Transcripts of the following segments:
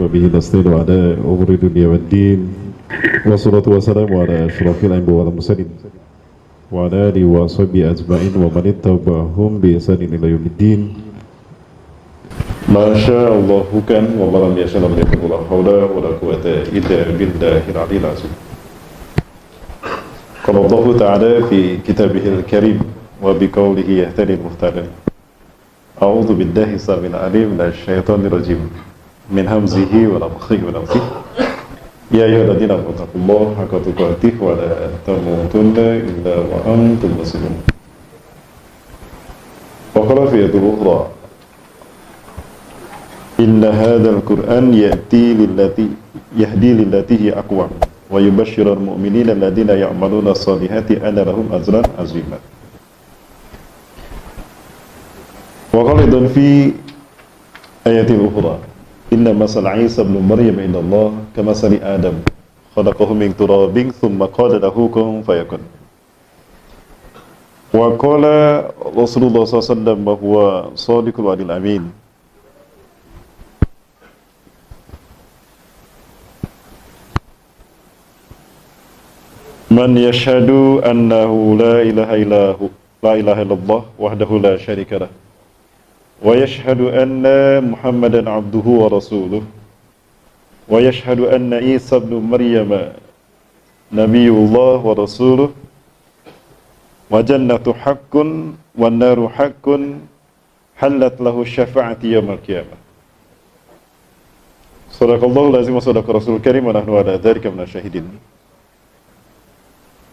وبه نستعين على أمور الدنيا والدين والصلاة والسلام على أشرف الأنبياء والمرسلين وعلى آله وصحبه أجمعين ومن اتبعهم بإحسان إلى يوم الدين. ما شاء الله كان وما لم يشاء لم يكن ولا حول ولا قوة إلا بالله العلي العظيم. قال الله تعالى في كتابه الكريم وبقوله يهتدي المهتدين. أعوذ بالله السميع العليم من الشيطان الرجيم من همزه ونفخه ونفثه. يا أيها الذين آمنوا اتقوا الله حق تقاته ولا تموتن إلا وأنتم مسلمون. وقال في آية أخرى إن هذا القرآن يهدي للتي هي أقوم ويبشر المؤمنين الذين يعملون الصالحات أن لهم أجرا عظيما. وقال أيضا في آية أخرى إن مثل عيسى ابن مريم عند الله كمثل آدم خلقه من تراب ثم قال له كن فيكن. وقال رسول الله صلى الله عليه وسلم وهو صادق الوعد الأمين من يشهد أنه لا إله إلا الله وحده لا شريك له ويشهد أن محمدا عبده ورسوله ويشهد أن عيسى ابن مريم نبي الله ورسوله وجنة حق والنار حق حلت له الشفاعة يوم القيامة. صدق الله العظيم وصدق رسول الكريم ونحن على ذلك من الشاهدين.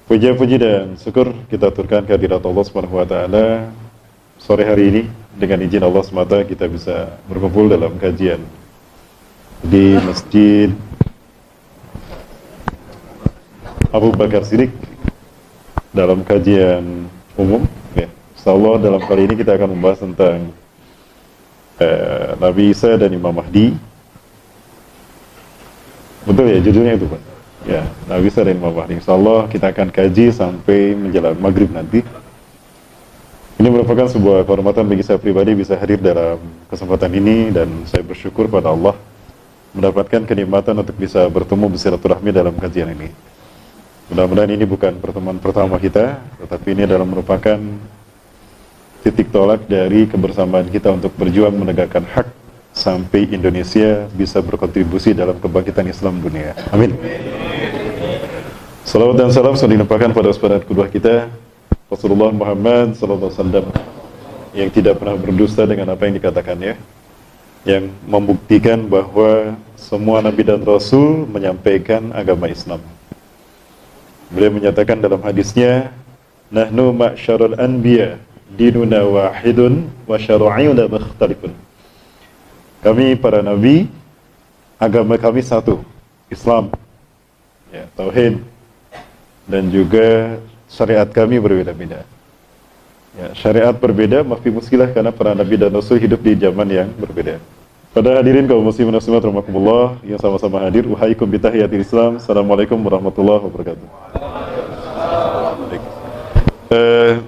Puji dan syukur kita aturkan kehadirat Allah Subhanahu wa taala. Sore hari ini dengan izin Allah semata kita bisa berkumpul dalam kajian di Masjid Abu Bakar Siddiq dalam kajian umum ya. Insyaallah dalam kali ini kita akan membahas tentang Nabi Isa dan Imam Mahdi. Betul ya judulnya itu Pak? Ya, Nabi Isa dan Imam Mahdi. Insyaallah kita akan kaji sampai menjelang maghrib nanti. Ini merupakan sebuah kehormatan bagi saya pribadi bisa hadir dalam kesempatan ini dan saya bersyukur pada Allah mendapatkan kenikmatan untuk bisa bertemu bersilaturahmi dalam kajian ini. Mudah-mudahan ini bukan pertemuan pertama kita, tetapi ini adalah merupakan titik tolak dari kebersamaan kita untuk berjuang menegakkan hak sampai Indonesia bisa berkontribusi dalam kebangkitan Islam dunia. Amin. Salawat dan salam selalu dilimpahkan pada saudara kedua kita Rasulullah Muhammad SAW yang tidak pernah berdusta dengan apa yang dikatakannya, yang membuktikan bahwa semua Nabi dan Rasul menyampaikan agama Islam. Beliau menyatakan dalam hadisnya, Nahnu ma'syarul anbiya dinuna wahidun wa syara'iuna mukhtalifun. Kami para Nabi, agama kami satu, Islam, ya, Tauhid, dan juga syariat kami berbeda-beda. Ya, syariat berbeda, mafi muskilah karena para Nabi dan Rasul hidup di zaman yang berbeda. Pada hadirin kaum muslimin dan muslimat rahimakumullah yang sama-sama hadir, uhaikum bitahiyatil Islam. Assalamualaikum warahmatullahi wabarakatuh.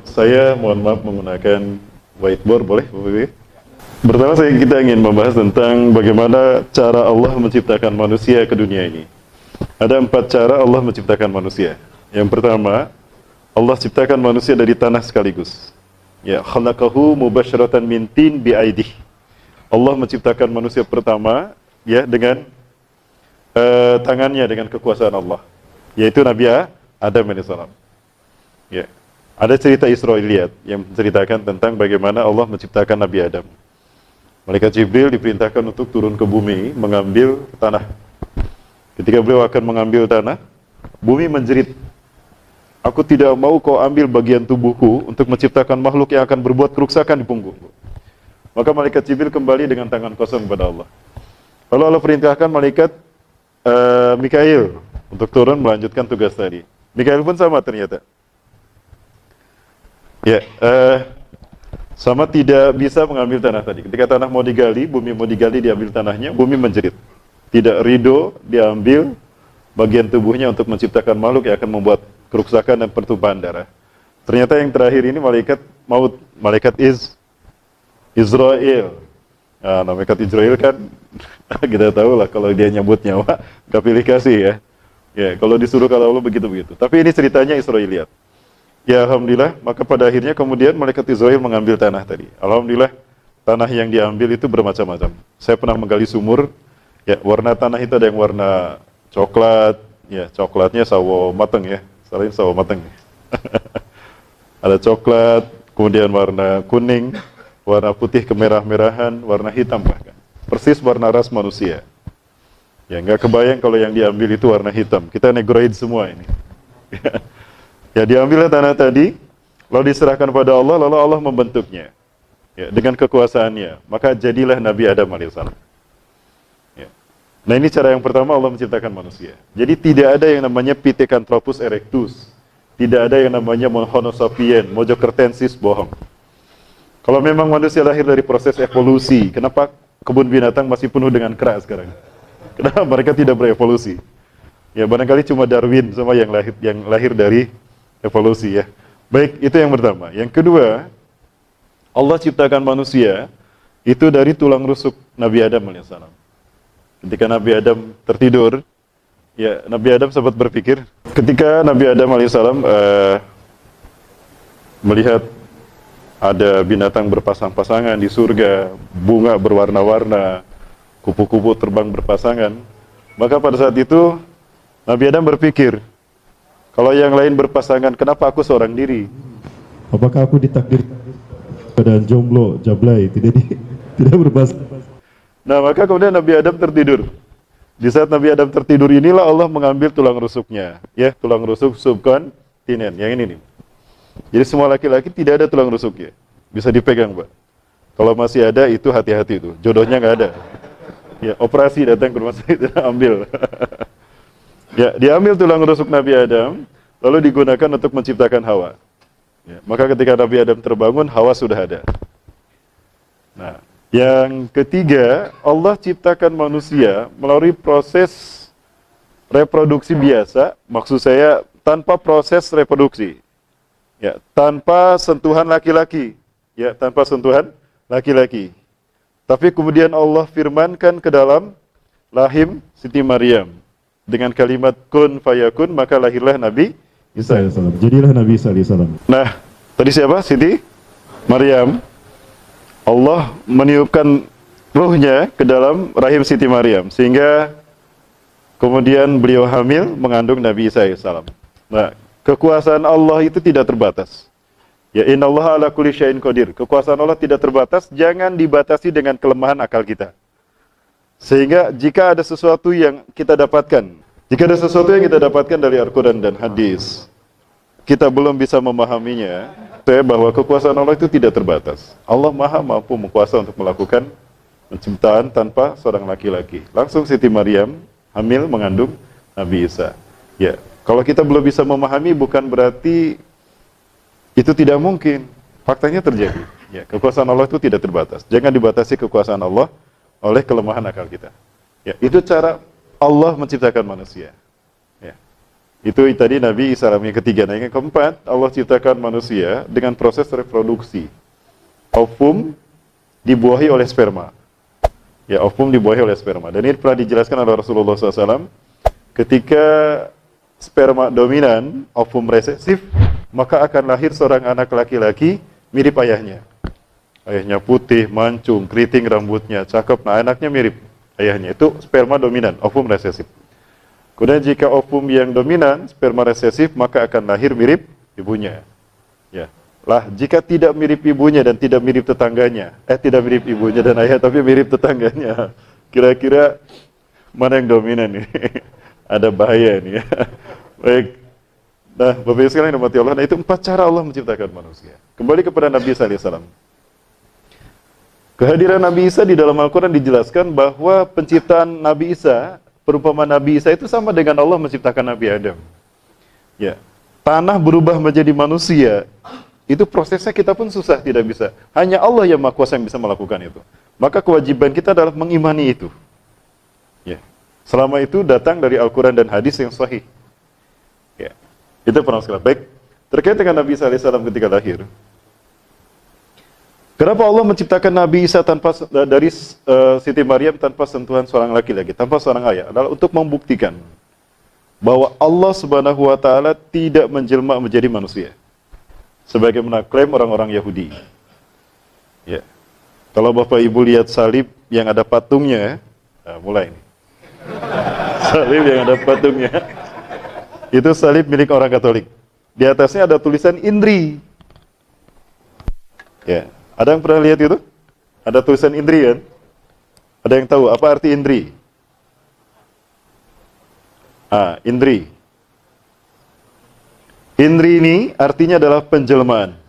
Saya mohon maaf menggunakan whiteboard, boleh Bu Bibi? Pertama kita ingin membahas tentang bagaimana cara Allah menciptakan manusia ke dunia ini. Ada 4 cara Allah menciptakan manusia. Yang pertama, Allah ciptakan manusia dari tanah sekaligus. Ya, khalaqahu mubasyratan min tin bi aidih. Allah menciptakan manusia pertama ya dengan tangannya, dengan kekuasaan Allah, yaitu Nabi Adam alaihissalam. Ya. Ada cerita Israiliyat yang menceritakan tentang bagaimana Allah menciptakan Nabi Adam. Malaikat Jibril diperintahkan untuk turun ke bumi mengambil tanah. Ketika beliau akan mengambil tanah, bumi menjerit, "Aku tidak mau kau ambil bagian tubuhku untuk menciptakan makhluk yang akan berbuat kerusakan di punggungku." Maka malaikat Jibril kembali dengan tangan kosong kepada Allah. Lalu Allah perintahkan malaikat Mikail untuk turun melanjutkan tugas tadi. Mikail pun sama ternyata. Ya, sama tidak bisa mengambil tanah tadi. Ketika tanah mau digali, bumi mau digali, diambil tanahnya, bumi menjerit. Tidak ridho diambil bagian tubuhnya untuk menciptakan makhluk yang akan membuat kerusakan dan pertumpahan darah. Ternyata yang terakhir ini malaikat maut, malaikat Israel. Nah, malaikat Israel kan kita tahu lah kalau dia nyambut nyawa gak pilih kasih ya. Ya, kalau disuruh kalau Allah begitu-begitu. Tapi ini ceritanya Israiliyat. Ya alhamdulillah, maka pada akhirnya kemudian malaikat Israel mengambil tanah tadi. Alhamdulillah, tanah yang diambil itu bermacam-macam. Saya pernah menggali sumur, ya warna tanah itu ada yang warna coklat, ya coklatnya sawo mateng ya, selain sawo mateng. Ada coklat, kemudian warna kuning, warna putih kemerah-merahan, warna hitam bahkan. Persis warna ras manusia. Ya nggak kebayang kalau yang diambil itu warna hitam. Kita negroid semua ini. Ya diambillah tanah tadi, lalu diserahkan pada Allah, lalu Allah membentuknya. Ya, dengan kekuasaannya, maka jadilah Nabi Adam alaihissalam. Ya. Nah ini cara yang pertama Allah menciptakan manusia. Jadi tidak ada yang namanya Pithecanthropus erectus, tidak ada yang namanya Homo sapien, Mojokertensis, bohong. Kalau memang manusia lahir dari proses evolusi, kenapa kebun binatang masih penuh dengan kera sekarang? Kenapa mereka tidak berevolusi? Ya barangkali cuma Darwin sama yang lahir dari evolusi ya. Baik, itu yang pertama. Yang kedua, Allah ciptakan manusia itu dari tulang rusuk Nabi Adam alaihissalam. Ketika Nabi Adam tertidur, ya Nabi Adam sempat berpikir, ketika Nabi Adam alaihissalam melihat ada binatang berpasang-pasangan di surga, bunga berwarna-warna, kupu-kupu terbang berpasangan, maka pada saat itu Nabi Adam berpikir, kalau yang lain berpasangan, kenapa aku seorang diri? Apakah aku ditakdir keadaan jomblo, jablay, tidak berpasangan? Nah, maka kemudian Nabi Adam tertidur. Di saat Nabi Adam tertidur inilah Allah mengambil tulang rusuknya, ya, tulang rusuk subkontinen, yang ini nih. Jadi semua laki-laki tidak ada tulang rusuknya, bisa dipegang, Pak. Kalau masih ada itu hati-hati itu, jodohnya nggak ada. Ya, operasi datang ke rumah sakit, ambil. Ya, diambil tulang rusuk Nabi Adam, lalu digunakan untuk menciptakan Hawa. Ya, maka ketika Nabi Adam terbangun, Hawa sudah ada. Nah, yang ketiga, Allah ciptakan manusia melalui proses reproduksi biasa, maksud saya tanpa proses reproduksi. Ya, tanpa sentuhan laki-laki. Ya, tanpa sentuhan laki-laki. Tapi kemudian Allah firmankan ke dalam rahim Siti Maryam dengan kalimat kun fayakun, maka lahirlah Nabi Isa alaihissalam. Jadilah Nabi Isa alaihissalam. Nah, tadi siapa? Siti Maryam. Allah meniupkan ruhnya ke dalam rahim Siti Maryam sehingga kemudian beliau hamil mengandung Nabi Isa alaihissalam. Nah, kekuasaan Allah itu tidak terbatas. Ya innallaha ala kulli syai'in qadir. Kekuasaan Allah tidak terbatas, jangan dibatasi dengan kelemahan akal kita. Sehingga jika ada sesuatu yang kita dapatkan, dari Al-Quran dan hadis, kita belum bisa memahaminya, bahwa kekuasaan Allah itu tidak terbatas. Allah maha mampu kuasa untuk melakukan penciptaan tanpa seorang laki-laki. Langsung Siti Maryam hamil mengandung Nabi Isa. Ya, kalau kita belum bisa memahami bukan berarti itu tidak mungkin. Faktanya terjadi. Ya, kekuasaan Allah itu tidak terbatas. Jangan dibatasi kekuasaan Allah oleh kelemahan akal kita. Ya, itu cara Allah menciptakan manusia. Ya. Itu tadi Nabi Isa yang ketiga. Nah, yang keempat, Allah ciptakan manusia dengan proses reproduksi. Ovum dibuahi oleh sperma. Ya, ovum dibuahi oleh sperma. Dan ini pernah dijelaskan oleh Rasulullah SAW. Ketika sperma dominan, ovum resesif, maka akan lahir seorang anak laki-laki mirip ayahnya. Ayahnya putih, mancung, keriting rambutnya, cakep. Nah, anaknya mirip ayahnya. Itu sperma dominan, ovum resesif. Kemudian jika ovum yang dominan, sperma resesif, maka akan lahir mirip ibunya. Ya. Lah, jika tidak mirip ibunya dan tidak mirip tetangganya, tidak mirip ibunya dan ayah, tapi mirip tetangganya, kira-kira mana yang dominan ini? Ada bahaya ini ya. Baik. Nah, Bapak Ibu sekalian yang dirahmati Allah, nah itu 4 cara Allah menciptakan manusia. Kembali kepada Nabi Isa alaihissalam. Kehadiran Nabi Isa di dalam Al-Quran dijelaskan bahwa penciptaan Nabi Isa, perumpamaan Nabi Isa itu sama dengan Allah menciptakan Nabi Adam. Ya, tanah berubah menjadi manusia, itu prosesnya kita pun susah, tidak bisa. Hanya Allah yang Maha Kuasa yang bisa melakukan itu. Maka kewajiban kita adalah mengimani itu. Ya, selama itu datang dari Al-Quran dan hadis yang sahih. Ya. Itu pernah sekali. Baik, terkait dengan Nabi Isa alaihissalam ketika lahir, Kenapa Allah menciptakan Nabi Isa tanpa dari Siti Maryam tanpa sentuhan seorang laki-laki, tanpa seorang ayah? Adalah untuk membuktikan bahwa Allah Subhanahu wa taala tidak menjelma menjadi manusia. Sebagaimana klaim orang-orang Yahudi. Ya. Kalau Bapak Ibu lihat salib yang ada patungnya, nah, mulai ini. Salib yang ada patungnya. Itu salib milik orang Katolik. Di atasnya ada tulisan Indri. Ya. Ada yang pernah lihat itu? Ada tulisan Indri kan? Ada yang tahu apa arti Indri? Indri. Indri ini artinya adalah penjelmaan.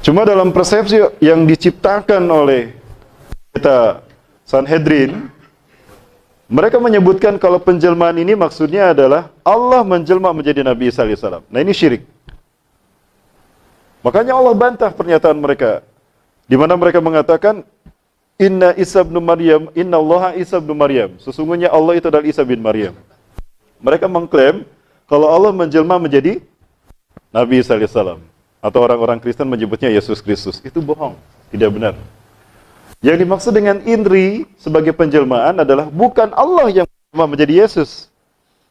Cuma dalam persepsi yang diciptakan oleh kita Sanhedrin, mereka menyebutkan kalau penjelmaan ini maksudnya adalah Allah menjelma menjadi Nabi Isa alaihissalam. Nah ini syirik. Makanya Allah bantah pernyataan mereka, di mana mereka mengatakan Inna Isa bin Maryam, Inna Allah Isa bin Maryam. Sesungguhnya Allah itu adalah Isa bin Maryam. Mereka mengklaim kalau Allah menjelma menjadi Nabi Isa alaihissalam. Atau orang-orang Kristen menyebutnya Yesus Kristus. Itu bohong, tidak benar. Yang dimaksud dengan Indri sebagai penjelmaan adalah bukan Allah yang menjelma menjadi Yesus.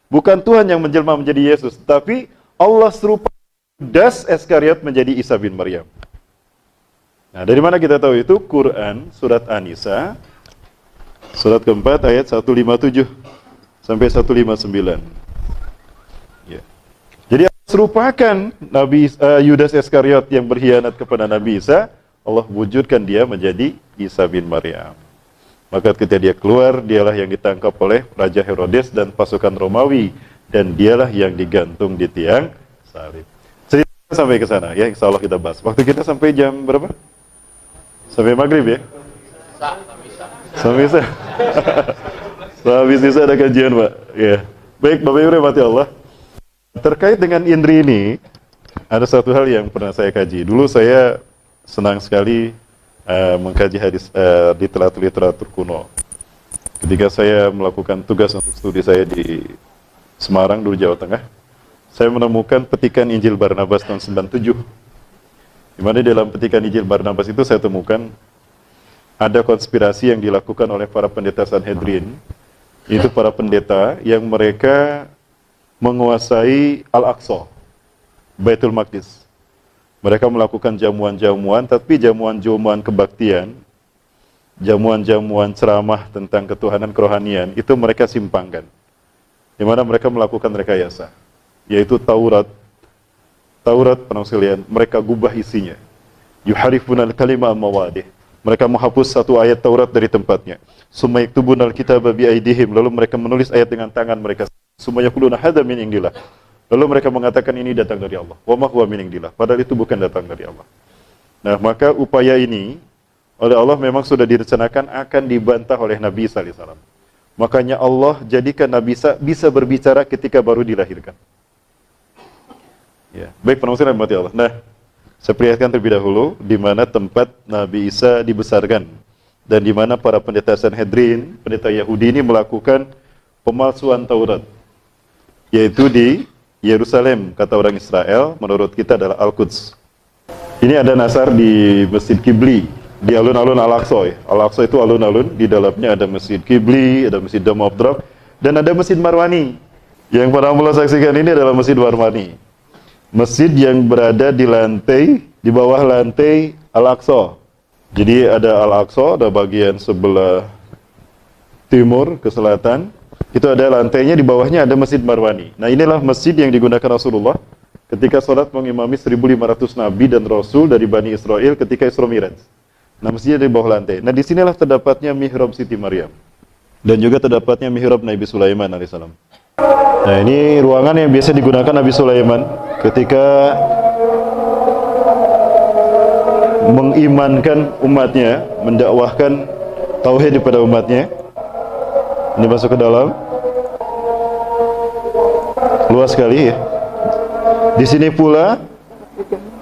Bukan Tuhan yang menjelma menjadi Yesus. Tapi Allah serupa Yudas Iskariot menjadi Isa bin Maryam. Nah, dari mana kita tahu itu? Quran, surat An-Nisa, surat keempat ayat 157 sampai 159. Ya. Jadi Allah serupakan Nabi Yudas Iskariot yang berkhianat kepada Nabi Isa, Allah wujudkan dia menjadi Isa bin Maryam. Maka ketika dia keluar, dialah yang ditangkap oleh Raja Herodes dan pasukan Romawi, dan dialah yang digantung di tiang salib. Cerita sampai ke sana ya, insya Allah kita bahas. Waktu kita sampai jam berapa? Sampai maghrib ya? Sampai Isa. Habis Isa ada kajian Pak. Ya. Baik Bapak Ibu rahmati Allah. Terkait dengan Indri ini, ada satu hal yang pernah saya kaji. Dulu saya senang sekali mengkaji hadis literatur kuno. Ketika saya melakukan tugas untuk studi saya di Semarang, dulu Jawa Tengah, saya menemukan petikan Injil Barnabas tahun 97. Di mana dalam petikan Injil Barnabas itu saya temukan ada konspirasi yang dilakukan oleh para pendeta Sanhedrin. Itu para pendeta yang mereka menguasai Al-Aqsa, Baitul Maqdis. Mereka melakukan jamuan-jamuan, tapi jamuan-jamuan kebaktian, jamuan-jamuan ceramah tentang ketuhanan kerohanian, itu mereka simpangkan. Di mana mereka melakukan rekayasa, yaitu Taurat, pernah sekalian, mereka gubah isinya. Yuharifunal kalima mawadih. Mereka menghapus satu ayat Taurat dari tempatnya. Summa yaktubunal kitaba bi aidihim. Lalu mereka menulis ayat dengan tangan mereka. Summa yaquluna hadza min indillah. Lalu mereka mengatakan ini datang dari Allah. Wa ma huwa min indillah. Padahal itu bukan datang dari Allah. Nah, maka upaya ini oleh Allah memang sudah direncanakan akan dibantah oleh Nabi Isa alaihissalam. Makanya Allah jadikan Nabi Isa bisa berbicara ketika baru dilahirkan. Ya, baik penonton rahmati Allah. Nah, saya perlihatkan terlebih dahulu di mana tempat Nabi Isa dibesarkan dan di mana para pendeta Sanhedrin, pendeta Yahudi ini melakukan pemalsuan Taurat, yaitu di Yerusalem, kata orang Israel, menurut kita adalah Al-Quds. Ini ada nasar di Masjid Qibli, di alun-alun Al-Aqsa. Al-Aqsa itu alun-alun, di dalamnya ada Masjid Qibli, ada Masjid Dome of Drop, dan ada Masjid Marwani. Yang para mulai saksikan ini adalah Masjid Marwani. Masjid yang berada di lantai, di bawah lantai Al-Aqsa. Jadi ada Al-Aqsa, ada bagian sebelah timur ke selatan. Itu ada lantainya, di bawahnya ada Masjid Marwani. Nah inilah masjid yang digunakan Rasulullah ketika sholat mengimami 1.500 Nabi dan Rasul dari Bani Israel ketika Isra Miraj. Nah masjidnya di bawah lantai. Nah disinilah terdapatnya mihrab Siti Maryam. Dan juga terdapatnya mihrab Nabi Sulaiman alaihissalam. Nah ini ruangan yang biasa digunakan Nabi Sulaiman ketika mengimankan umatnya, mendakwahkan tauhid kepada umatnya. Ini masuk ke dalam, luas sekali ya. Di sini pula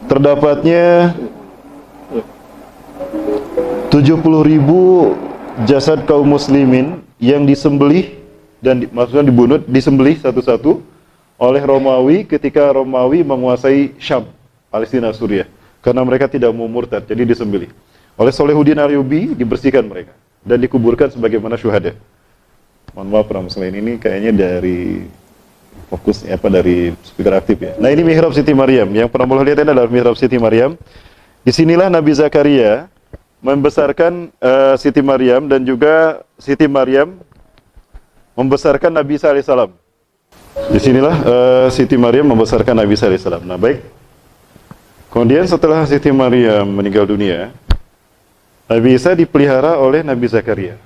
terdapatnya 70.000 jasad kaum muslimin yang disembelih dan maksudnya dibunuh, disembelih satu-satu oleh Romawi ketika Romawi menguasai Syam, Palestina, Suriah. Karena mereka tidak mau murtad, jadi disembelih. Oleh Salahuddin Ayyubi dibersihkan mereka dan dikuburkan sebagaimana syuhada. Mohon maaf para muslimin, ini kayaknya dari fokus dari speaker aktif ya. Nah, ini mihrab Siti Maryam. Yang pernah boleh lihat ini adalah mihrab Siti Maryam. Disinilah Nabi Zakaria membesarkan Siti Maryam, dan juga Siti Maryam membesarkan Nabi Isa alaihissalam. Disinilah Siti Maryam membesarkan Nabi Isa alaihissalam. Nah, baik. Kemudian setelah Siti Maryam meninggal dunia, Nabi Isa dipelihara oleh Nabi Zakaria.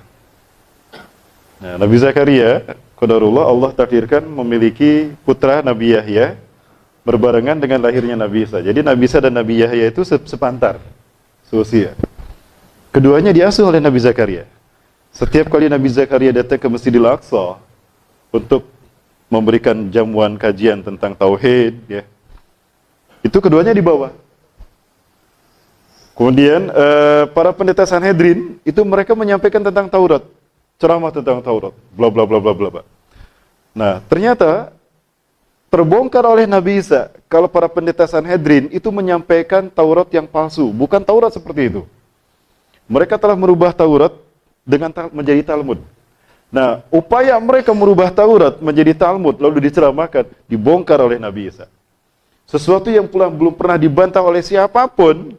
Nah, Nabi Zakaria, qadarullah, Allah takdirkan memiliki putra Nabi Yahya berbarengan dengan lahirnya Nabi Isa. Jadi Nabi Isa dan Nabi Yahya itu sepantar, seusia. Keduanya diasuh oleh Nabi Zakaria. Setiap kali Nabi Zakaria datang ke Masjidil Aqsa untuk memberikan jamuan kajian tentang tauhid, ya, itu keduanya dibawa. Kemudian para pendeta Sanhedrin itu mereka menyampaikan tentang Taurat, ceramah tentang Taurat, bla bla bla bla bla. Nah, ternyata terbongkar oleh Nabi Isa kalau para pendeta Sanhedrin itu menyampaikan Taurat yang palsu, bukan Taurat seperti itu. Mereka telah merubah Taurat dengan menjadi Talmud. Nah, upaya mereka merubah Taurat menjadi Talmud lalu diceramahkan, dibongkar oleh Nabi Isa. Sesuatu yang belum pernah dibantah oleh siapapun,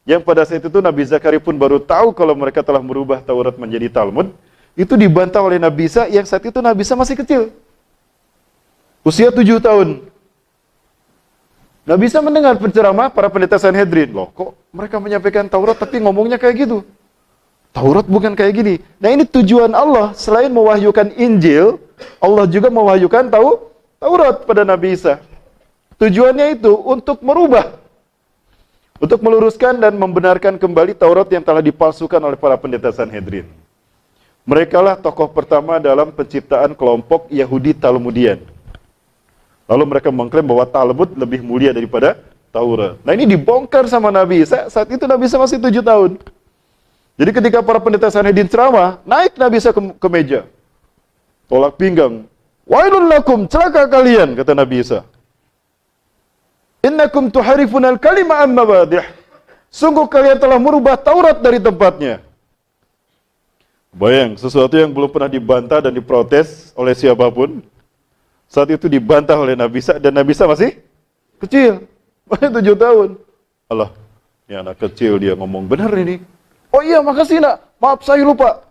yang pada saat itu Nabi Zakaria pun baru tahu kalau mereka telah merubah Taurat menjadi Talmud, itu dibantah oleh Nabi Isa yang saat itu Nabi Isa masih kecil. Usia 7 tahun. Nabi Isa mendengar penceramah para pendeta Sanhedrin. Loh, kok mereka menyampaikan Taurat tapi ngomongnya kayak gitu? Taurat bukan kayak gini. Nah, ini tujuan Allah. Selain mewahyukan Injil, Allah juga mewahyukan Taurat pada Nabi Isa. Tujuannya itu untuk merubah, untuk meluruskan dan membenarkan kembali Taurat yang telah dipalsukan oleh para pendeta Sanhedrin. Mereka lah tokoh pertama dalam penciptaan kelompok Yahudi Talmudian. Lalu mereka mengklaim bahwa Talmud lebih mulia daripada Taurat. Nah, ini dibongkar sama Nabi Isa. Saat itu Nabi Isa masih 7 tahun. Jadi ketika para pendeta Sanhedrin ceramah, naik Nabi Isa ke meja. Tolak pinggang. Wailun lakum, celaka kalian, kata Nabi Isa. Innakum tuharifunal kalima amma badih. Sungguh kalian telah merubah Taurat dari tempatnya. Bayang, sesuatu yang belum pernah dibantah dan diprotes oleh siapapun, saat itu dibantah oleh Nabi Isa, dan Nabi Isa masih kecil, masih 7 tahun. Allah, ini anak kecil dia ngomong benar ini. Oh iya, makasih nak, maaf saya lupa.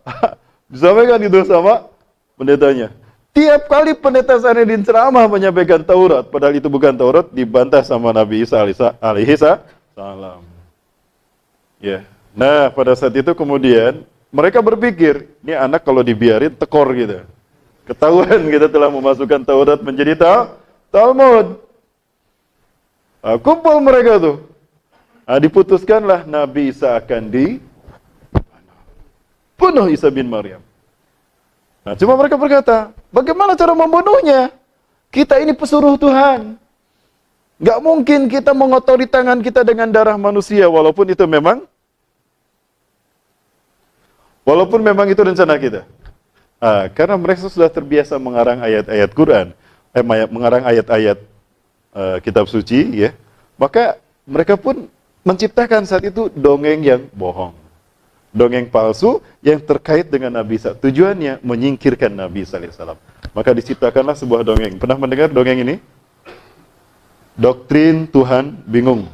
Disampaikan gitu sama pendetanya. Tiap kali pendeta Sanhedrin ceramah menyampaikan Taurat, padahal itu bukan Taurat, dibantah sama Nabi Isa alaihi salam. Ya. Nah, pada saat itu kemudian mereka berpikir, ini anak kalau dibiarin tekor gitu. Ketahuan kita telah memasukkan Taurat menjadi Talmud. Nah, kumpul mereka tuh. Nah, diputuskanlah Nabi Isa akan dibunuh, Isa bin Maryam. Nah, cuma mereka berkata, bagaimana cara membunuhnya? Kita ini pesuruh Tuhan. Gak mungkin kita mengotori tangan kita dengan darah manusia, walaupun memang itu rencana kita. Karena mereka sudah terbiasa mengarang ayat-ayat Quran, mengarang ayat-ayat kitab suci, ya. Maka mereka pun menciptakan saat itu dongeng yang bohong. Dongeng palsu yang terkait dengan Nabi Isa. Tujuannya menyingkirkan Nabi Isa alaihissalam. Maka diciptakanlah sebuah dongeng. Pernah mendengar dongeng ini? Doktrin Tuhan bingung.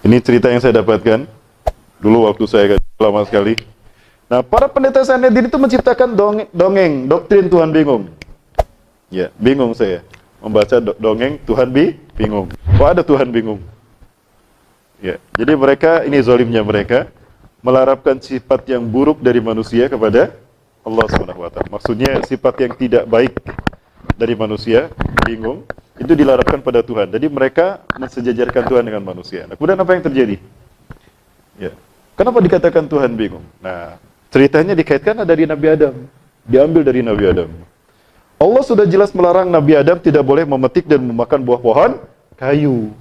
Ini cerita yang saya dapatkan dulu waktu saya lama sekali. Nah, para pendeta Sanhedrin itu menciptakan dongeng, doktrin Tuhan bingung. Ya, bingung saya membaca dongeng Tuhan bingung. Kok ada Tuhan bingung? Ya, jadi mereka, ini zalimnya mereka, melarapkan sifat yang buruk dari manusia kepada Allah SWT. Maksudnya sifat yang tidak baik dari manusia, bingung, itu dilarapkan pada Tuhan. Jadi mereka mensejajarkan Tuhan dengan manusia. Nah, kemudian apa yang terjadi? Ya, kenapa dikatakan Tuhan bingung? Nah, ceritanya dikaitkan dari Nabi Adam. Diambil dari Nabi Adam. Allah sudah jelas melarang Nabi Adam tidak boleh memetik dan memakan buah pohon kayu.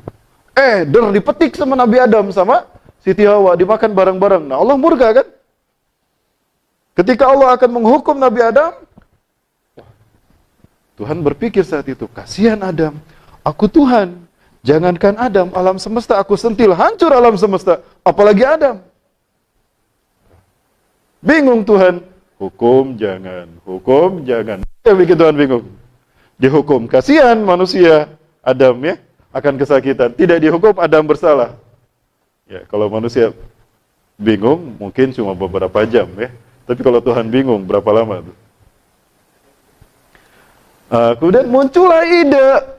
Dipetik sama Nabi Adam sama Siti Hawa, dimakan bareng-bareng. Nah, Allah murka kan? Ketika Allah akan menghukum Nabi Adam, Tuhan berpikir saat itu, kasihan Adam, aku Tuhan, jangankan Adam, alam semesta aku sentil, hancur alam semesta, apalagi Adam. Bingung Tuhan, hukum jangan. Ya bikin Tuhan bingung. Dihukum, kasihan manusia, Adam ya, akan kesakitan. Tidak dihukum, Adam bersalah. Ya, kalau manusia bingung, mungkin cuma beberapa jam ya. Tapi kalau Tuhan bingung, berapa lama tuh? Kemudian muncullah ide,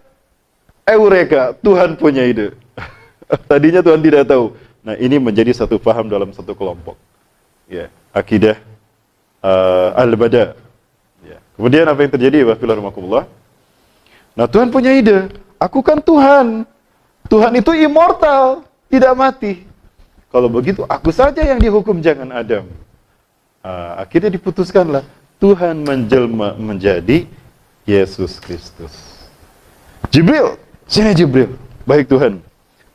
Eureka, Tuhan punya ide. Tadinya Tuhan tidak tahu. Nah, ini menjadi satu paham dalam satu kelompok. Ya, akidah al-bada. Ya. Kemudian apa yang terjadi, Bismillahirrahmanirrahim? Nah, Tuhan punya ide. Aku kan Tuhan. Tuhan itu immortal, tidak mati. Kalau begitu, aku saja yang dihukum, jangan Adam. Akhirnya diputuskanlah, Tuhan menjelma menjadi Yesus Kristus. Jibril, sini Jibril. Baik Tuhan.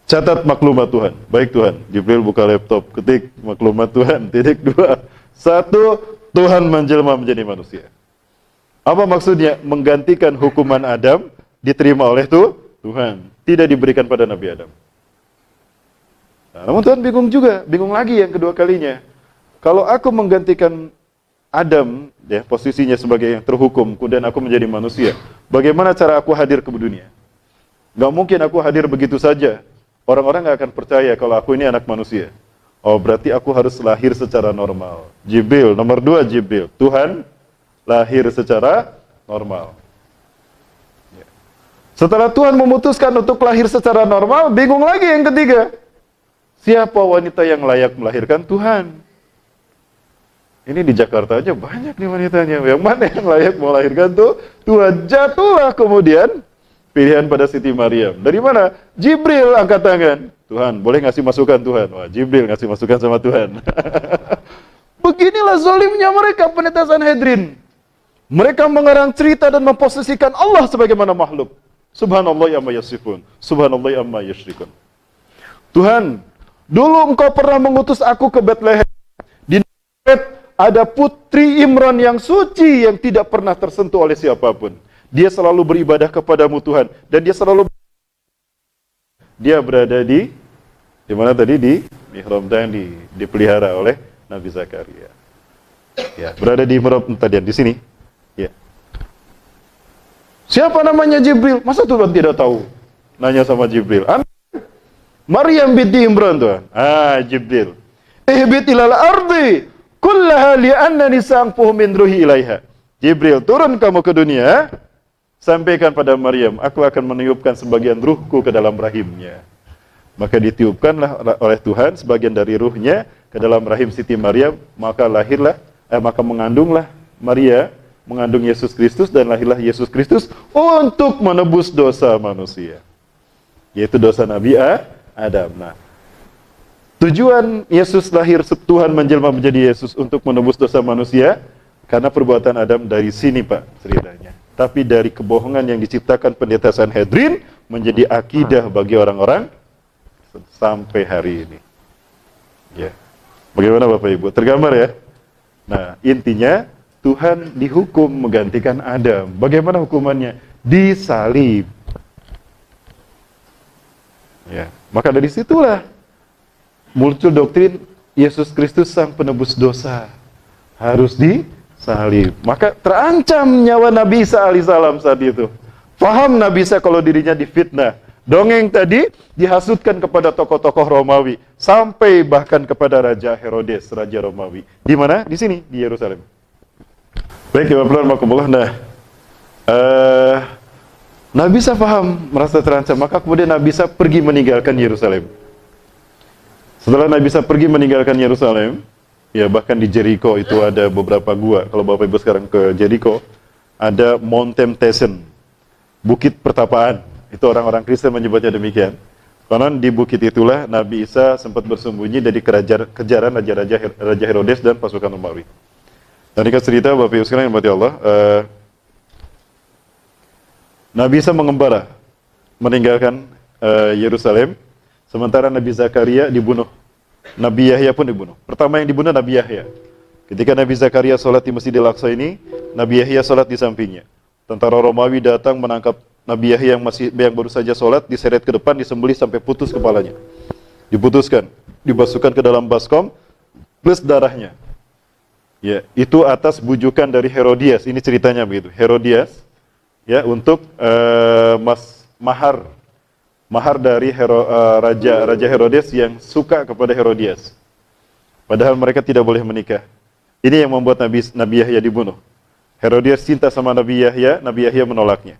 Catat maklumat Tuhan. Baik Tuhan. Jibril buka laptop, ketik maklumat Tuhan. Titik 2. 1, Tuhan menjelma menjadi manusia. Apa maksudnya? Menggantikan hukuman Adam diterima oleh Tuhan. Tidak diberikan pada Nabi Adam. Nah, namun Tuhan bingung juga. Bingung lagi yang kedua kalinya. Kalau aku menggantikan Adam, ya, posisinya sebagai yang terhukum, kemudian aku menjadi manusia, bagaimana cara aku hadir ke dunia? Gak mungkin aku hadir begitu saja. Orang-orang gak akan percaya kalau aku ini anak manusia. Oh, berarti aku harus lahir secara normal. Jibril, nomor 2 Jibril. Tuhan lahir secara normal. Ya. Setelah Tuhan memutuskan untuk lahir secara normal, bingung lagi yang ketiga. Siapa wanita yang layak melahirkan? Tuhan. Ini di Jakarta aja banyak nih wanitanya. Yang mana yang layak melahirkan Tuhan. Jatuhlah kemudian pilihan pada Siti Maryam. Dari mana? Jibril angkat tangan. Tuhan, boleh ngasih masukan Tuhan? Wah, Jibril ngasih masukan sama Tuhan. Beginilah zalimnya mereka, pendeta Sanhedrin. Mereka mengarang cerita dan memposisikan Allah sebagaimana makhluk. Subhanallah amma yasifun. Subhanallah amma yusyrikun. Tuhan, dulu engkau pernah mengutus aku ke Bethlehem. Di Nazaret ada putri Imran yang suci yang tidak pernah tersentuh oleh siapapun. Dia selalu beribadah kepadamu Tuhan, dan dia berada di mana tadi? Di mihrab dan dipelihara oleh Nabi Zakaria. Ya, berada di mihrab tadi di sini. Ya. Siapa namanya Jibril? Masa Tuhan tidak tahu? Nanya sama Jibril. Maryam binti Imran Tuhan. Jibril. Ihbit ilal ardi kullaha li'annani sa'angfuhu min ruhi ilaiha. Jibril, turun kamu ke dunia. Sampaikan pada Maryam, aku akan meniupkan sebagian ruhku ke dalam rahimnya. Maka ditiupkanlah oleh Tuhan sebagian dari ruhnya ke dalam rahim Siti Maryam, maka mengandunglah Maria, mengandung Yesus Kristus, dan lahirlah Yesus Kristus untuk menebus dosa manusia. Yaitu dosa Nabi Adam. Nah, tujuan Yesus lahir, Tuhan menjelma menjadi Yesus untuk menebus dosa manusia, karena perbuatan Adam dari sini Pak ceritanya. Tapi dari kebohongan yang diciptakan pendeta Sanhedrin menjadi akidah bagi orang-orang sampai hari ini. Ya. Bagaimana Bapak Ibu? Tergambar ya? Nah, intinya Tuhan dihukum menggantikan Adam. Bagaimana hukumannya? Disalib. Ya. Maka dari situlah muncul doktrin Yesus Kristus sang penebus dosa. Harus disalib. Maka terancam nyawa Nabi Isa alaihissalam saat itu. Faham Nabi Isa kalau dirinya difitnah. Dongeng tadi dihasutkan kepada tokoh-tokoh Romawi, sampai bahkan kepada Raja Herodes, Raja Romawi. Di mana? Di sini, di Yerusalem. Baik, ya Bapak. Nah, Nabi Isa paham, merasa terancam, maka kemudian Nabi Isa pergi meninggalkan Yerusalem. Setelah Nabi Isa pergi meninggalkan Yerusalem, ya bahkan di Jericho itu ada beberapa gua. Kalau Bapak Ibu sekarang ke Jericho, ada Mount Temptation, Bukit Pertapaan. Itu orang-orang Kristen menyebutnya demikian. Karena di bukit itulah Nabi Isa sempat bersembunyi dari kejaran Raja Herodes dan pasukan Romawi. Tadi kan cerita Bapak Ibu sekalian yang dirahmati Allah, Nabi Isa mengembara meninggalkan Yerusalem, sementara Nabi Zakaria dibunuh. Nabi Yahya pun dibunuh. Pertama yang dibunuh Nabi Yahya. Ketika Nabi Zakaria sholat di Masjidil Aqsa ini, Nabi Yahya sholat di sampingnya. Tentara Romawi datang menangkap Nabi Yahya yang baru saja sholat, diseret ke depan, disembelih sampai putus kepalanya. Diputuskan, dimasukkan ke dalam baskom plus darahnya. Ya, itu atas bujukan dari Herodias. Ini ceritanya begitu. Herodias ya untuk mahar dari Raja Herodes yang suka kepada Herodias. Padahal mereka tidak boleh menikah. Ini yang membuat Nabi Yahya dibunuh. Herodias cinta sama Nabi Yahya menolaknya.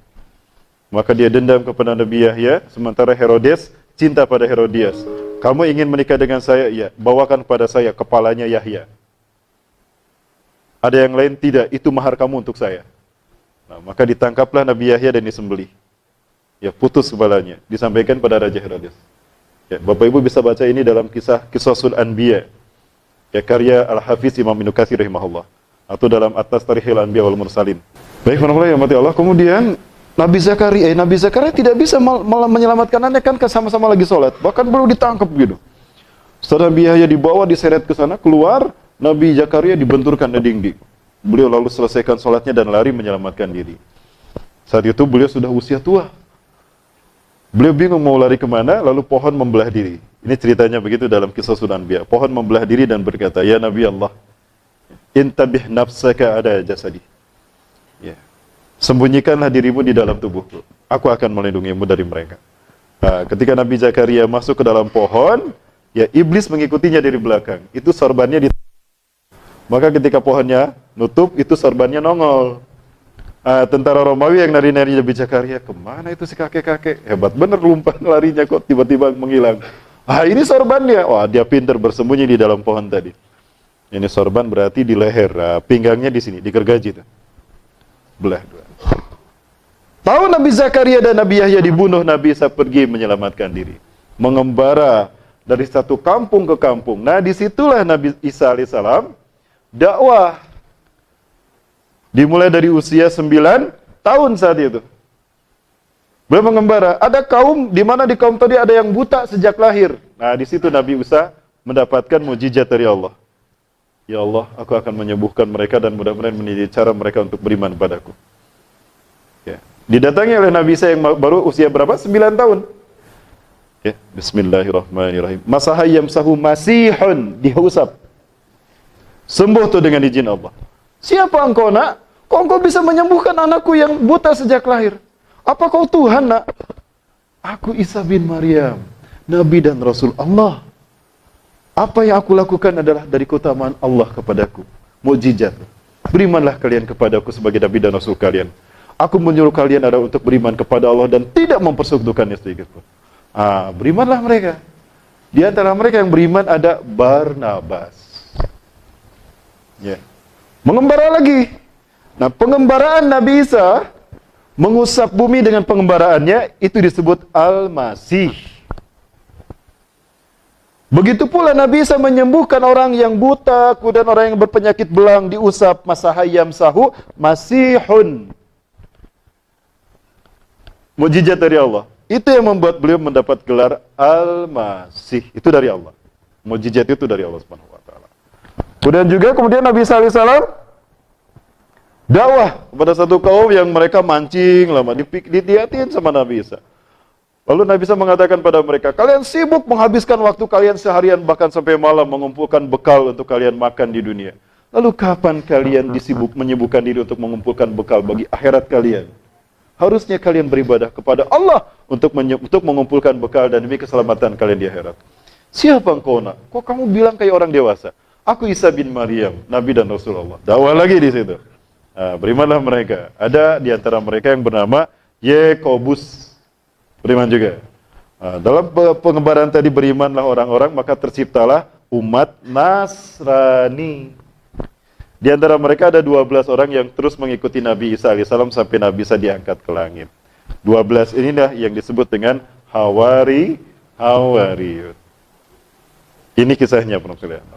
Maka dia dendam kepada Nabi Yahya, sementara Herodes cinta pada Herodias. Kamu ingin menikah dengan saya? Ya, bawakan pada saya kepalanya Yahya. Ada yang lain? Tidak, itu mahar kamu untuk saya. Nah, maka ditangkaplah Nabi Yahya dan disembelih. Ya, putus kepalanya, disampaikan pada Raja Herodes. Ya, Bapak Ibu bisa baca ini dalam Qisasul Anbiya. Ya, karya Al-Hafiz Imam Ibnu Katsir rahimahullah, atau dalam Atas Tarikhil Anbiya wal Mursalin. Baik, yang mati Allah. Kemudian Nabi Zakaria tidak bisa menyelamatkan anaknya, kan sama-sama lagi sholat, bahkan baru ditangkap gitu. Setelah Nabi Yahya dibawa, diseret ke sana, keluar, Nabi Zakaria dibenturkan di dinding. Beliau lalu selesaikan sholatnya dan lari menyelamatkan diri. Saat itu beliau sudah usia tua. Beliau bingung mau lari kemana, lalu pohon membelah diri. Ini ceritanya begitu dalam kisah Sunan Biya. Pohon membelah diri dan berkata, "Ya Nabi Allah, intabih nafsaka ada jasadi." Ya. Sembunyikanlah dirimu di dalam tubuhku. Aku akan melindungimu dari mereka. Nah, ketika Nabi Zakaria masuk ke dalam pohon, ya iblis mengikutinya dari belakang. Itu sorbannya maka ketika pohonnya nutup, itu sorbannya nongol. Tentara Romawi yang nari-nari Nabi Zakaria, kemana itu si kakek-kakek? Hebat bener lumpan larinya kok tiba-tiba menghilang. Ini sorbannya. Wah, dia pintar bersembunyi di dalam pohon tadi. Ini sorban berarti di leher, pinggangnya di sini, di gergaji itu. Belah dua. Tahu Nabi Zakaria dan Nabi Yahya dibunuh, Nabi Isa pergi menyelamatkan diri. Mengembara dari satu kampung ke kampung. Nah, disitulah Nabi Isa alaihissalam dakwah. Dimulai dari usia 9 tahun saat itu. Beliau mengembara. Ada kaum, di mana di kaum tadi ada yang buta sejak lahir. Nah, di situ Nabi Isa mendapatkan mukjizat dari Allah. Ya Allah, aku akan menyembuhkan mereka dan mudah-mudahan menjadi cara mereka untuk beriman padaku. Ya. Didatangi oleh Nabi Isa yang baru usia berapa? 9 tahun. Ya, bismillahirrahmanirrahim. Masahayyam sahu masihun, diusap. Sembuh tuh dengan izin Allah. Siapa engkau, nak? Kok engkau bisa menyembuhkan anakku yang buta sejak lahir? Apa kau Tuhan, nak? Aku Isa bin Maryam, Nabi dan Rasul Allah. Apa yang aku lakukan adalah dari keutamaan Allah kepadaku. Mukjizat. Berimanlah kalian kepadaku sebagai Nabi dan Rasul kalian. Aku menyuruh kalian adalah untuk beriman kepada Allah dan tidak mempersekutukannya sedikit pun. Berimanlah mereka. Di antara mereka yang beriman ada Barnabas. Ya. Mengembara lagi. Nah, pengembaraan Nabi Isa mengusap bumi dengan pengembaraannya itu disebut Al-Masih. Begitu pula Nabi Isa menyembuhkan orang yang buta, kemudian orang yang berpenyakit belang diusap, masahayyam sahu masihun. Mukjizat dari Allah. Itu yang membuat beliau mendapat gelar Al-Masih. Itu dari Allah. Mukjizat itu dari Allah Subhanahu wa taala. Kemudian Nabi Isa alaihissalam dakwah kepada satu kaum yang mereka mancing lama, ditiatin sama Nabi Isa. Lalu Nabi Isa mengatakan pada mereka, kalian sibuk menghabiskan waktu kalian seharian bahkan sampai malam mengumpulkan bekal untuk kalian makan di dunia. Lalu kapan kalian menyibukkan diri untuk mengumpulkan bekal bagi akhirat kalian? Harusnya kalian beribadah kepada Allah untuk mengumpulkan bekal dan demi keselamatan kalian di akhirat. Siapa engkau, nak? Kok kamu bilang kayak orang dewasa? Aku Isa bin Maryam, Nabi dan Rasulullah. Dakwah lagi di situ. Berimanlah mereka. Ada di antara mereka yang bernama Yakobus. Beriman juga. Dalam pengembaraan tadi berimanlah orang-orang, maka terciptalah umat Nasrani. Di antara mereka ada 12 orang yang terus mengikuti Nabi Isa alaihissalam sampai Nabi Isa diangkat ke langit. 12 inilah yang disebut dengan Hawariyun. Ini kisahnya,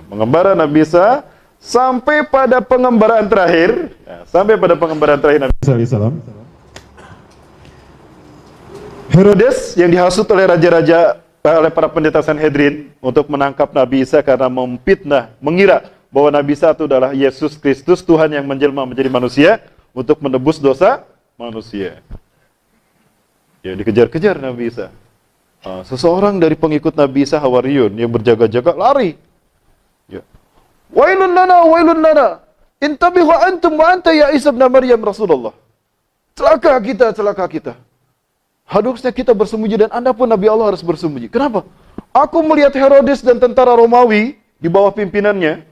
mengembara Nabi Isa sampai pada pengembaraan terakhir. Sampai pada pengembaraan terakhir Nabi Isa alaihissalam. Herodes yang dihasut oleh raja-raja, oleh para pendeta Sanhedrin untuk menangkap Nabi Isa karena memfitnah, mengira bahwa Nabi Isa itu adalah Yesus Kristus, Tuhan yang menjelma menjadi manusia untuk menebus dosa manusia. Ya, dikejar-kejar Nabi Isa. Seseorang dari pengikut Nabi Isa, Hawariyun, yang berjaga-jaga lari. Ya. Wailun lana, intabihu antum wa anta ya Isa bin Maryam Rasulullah. Celaka kita. Harusnya kita bersembunyi dan Anda pun Nabi Allah harus bersembunyi. Kenapa? Aku melihat Herodes dan tentara Romawi di bawah pimpinannya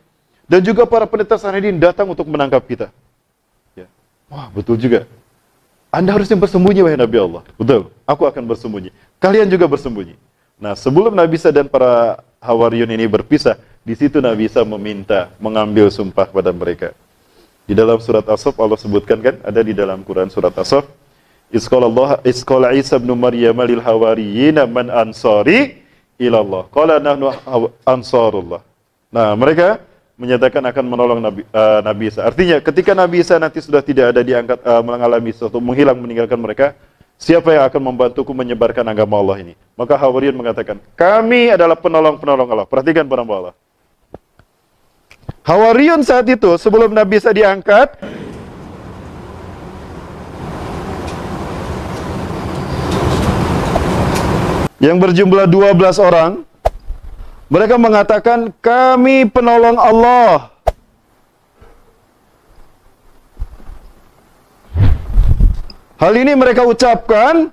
dan juga para pendeta Sanhedrin datang untuk menangkap kita. Ya. Wah, betul juga. Anda harusnya bersembunyi, wahai Nabi Allah. Betul, aku akan bersembunyi. Kalian juga bersembunyi. Nah, sebelum Nabi Isa dan para Hawariyun ini berpisah, di situ Nabi Isa mengambil sumpah pada mereka. Di dalam surat As-Saff Allah sebutkan kan, ada di dalam Quran surat As-Saff, Isqala Isa bin Maryam lil hawariyina man ansari ilallah. Qala nahnu ansarullah. Nah, mereka menyatakan akan menolong Nabi Isa. Artinya, ketika Nabi Isa nanti sudah tidak ada diangkat, mengalami sesuatu, menghilang, meninggalkan mereka, siapa yang akan membantuku menyebarkan agama Allah ini? Maka Hawariyun mengatakan, kami adalah penolong-penolong Allah. Perhatikan para hamba Allah. Hawariyun saat itu, sebelum Nabi Isa diangkat, yang berjumlah 12 orang, mereka mengatakan, kami penolong Allah. Hal ini mereka ucapkan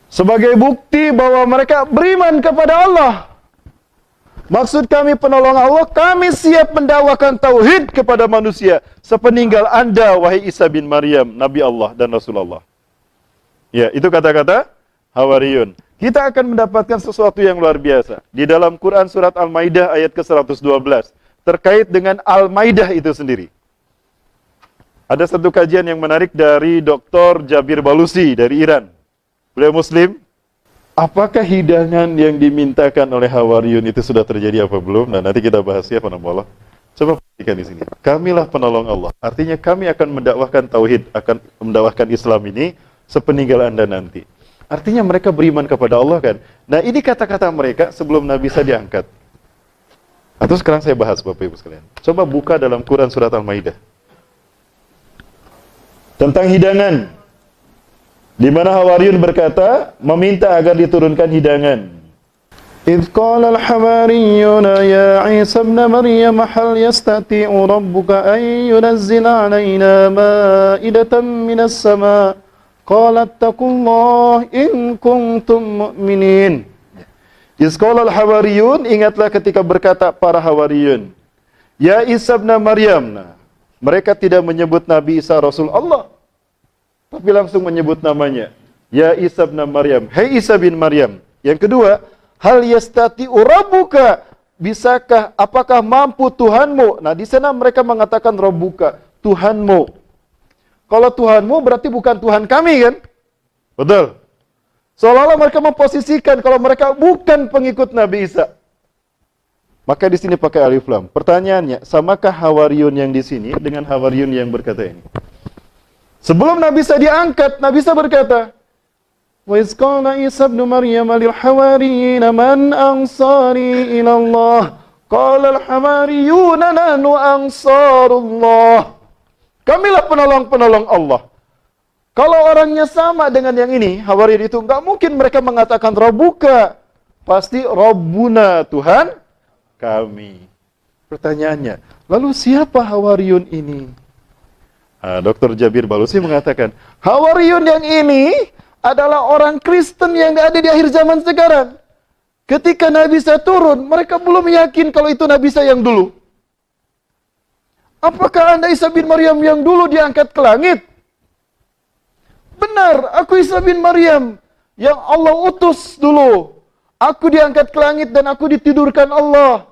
sebagai bukti bahwa mereka beriman kepada Allah. Maksud kami penolong Allah, kami siap mendakwakan tauhid kepada manusia sepeninggal Anda, wahai Isa bin Maryam, Nabi Allah dan Rasulullah. Ya, itu kata-kata Hawariyun. Kita akan mendapatkan sesuatu yang luar biasa. Di dalam Quran surat Al-Maidah ayat ke-112. Terkait dengan Al-Maidah itu sendiri. Ada satu kajian yang menarik dari Dr. Jabir Balusi dari Iran. Beliau Muslim. Apakah hidangan yang dimintakan oleh Hawariyun itu sudah terjadi apa belum? Nah, nanti kita bahas ya, Pak Allah. Coba perhatikan di sini. Kamilah penolong Allah. Artinya kami akan mendakwahkan tauhid, akan mendakwahkan Islam ini sepeninggal Anda nanti. Artinya mereka beriman kepada Allah kan. Nah, ini kata-kata mereka sebelum Nabi Isa diangkat. Atau sekarang saya bahas Bapak Ibu sekalian. Coba buka dalam Quran surat Al-Maidah. Tentang hidangan. Di mana Hawariyun berkata, meminta agar diturunkan hidangan. إِذْ قَالَ الْحَوَارِيُّونَ يَا عِيسَى ابْنَ مَرْيَمَ هَلْ يَسْتَطِيعُ رَبُّكَ أَن يُنَزِّلَ عَلَيْنَا مَائِدَةً مِنَ السَّمَاءِ قال اتقوا الله in kuntum mu'minin. Isqalal Hawariyun, ingatlah ketika berkata para Hawariyun, ya Isa bin Maryam. Nah, mereka tidak menyebut Nabi Isa Rasul Allah, tapi langsung menyebut namanya, ya Isa bin Maryam, hei Isa bin Maryam. Yang kedua, hal yastati'u rabbuka, bisakah, apakah mampu Tuhanmu? Nah, di sana mereka mengatakan rabbuka, Tuhanmu. Kalau Tuhanmu berarti bukan Tuhan kami kan? Betul. Seolah-olah mereka memposisikan kalau mereka bukan pengikut Nabi Isa. Maka di sini pakai alif lam. Pertanyaannya, samakah Hawariyun yang di sini dengan Hawariyun yang berkata ini? Sebelum Nabi Isa diangkat, Nabi Isa berkata, wa iz qala Isa ibn Maryam lil hawariyina man ansari ila Allah? Qala al hawariyuna nahnu ansarullah. Kamilah penolong-penolong Allah. Kalau orangnya sama dengan yang ini, Hawariyun itu, nggak mungkin mereka mengatakan Rabbuka. Pasti Rabbuna, Tuhan kami. Pertanyaannya, lalu siapa Hawariyun ini? Nah, Dr. Jabir Balusi mengatakan, Hawariyun yang ini adalah orang Kristen yang ada di akhir zaman sekarang. Ketika Nabi Isa turun, mereka belum yakin kalau itu Nabi Isa yang dulu. Apakah Anda Isa bin Maryam yang dulu diangkat ke langit? Benar, aku Isa bin Maryam yang Allah utus dulu. Aku diangkat ke langit dan aku ditidurkan Allah.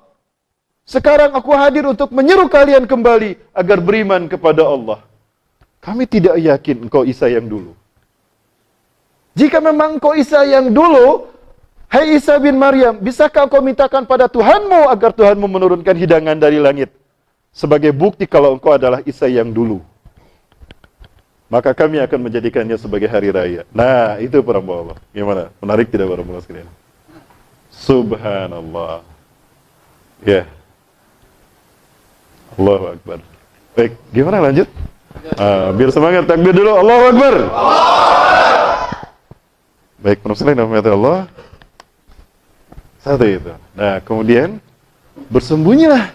Sekarang aku hadir untuk menyeru kalian kembali agar beriman kepada Allah. Kami tidak yakin engkau Isa yang dulu. Jika memang engkau Isa yang dulu, hai Isa bin Maryam, bisakah engkau mintakan pada Tuhanmu agar Tuhanmu menurunkan hidangan dari langit? Sebagai bukti kalau engkau adalah Isa yang dulu. Maka kami akan menjadikannya sebagai hari raya. Nah, itu para hamba Allah. Gimana? Menarik tidak para hamba sekalian? Subhanallah. Ya. Allahu Akbar. Baik, gimana lanjut? Biar semangat, takbir dulu, Allahu Akbar. Baik, penuh nama Allah. Satu itu. Nah, kemudian bersembunyilah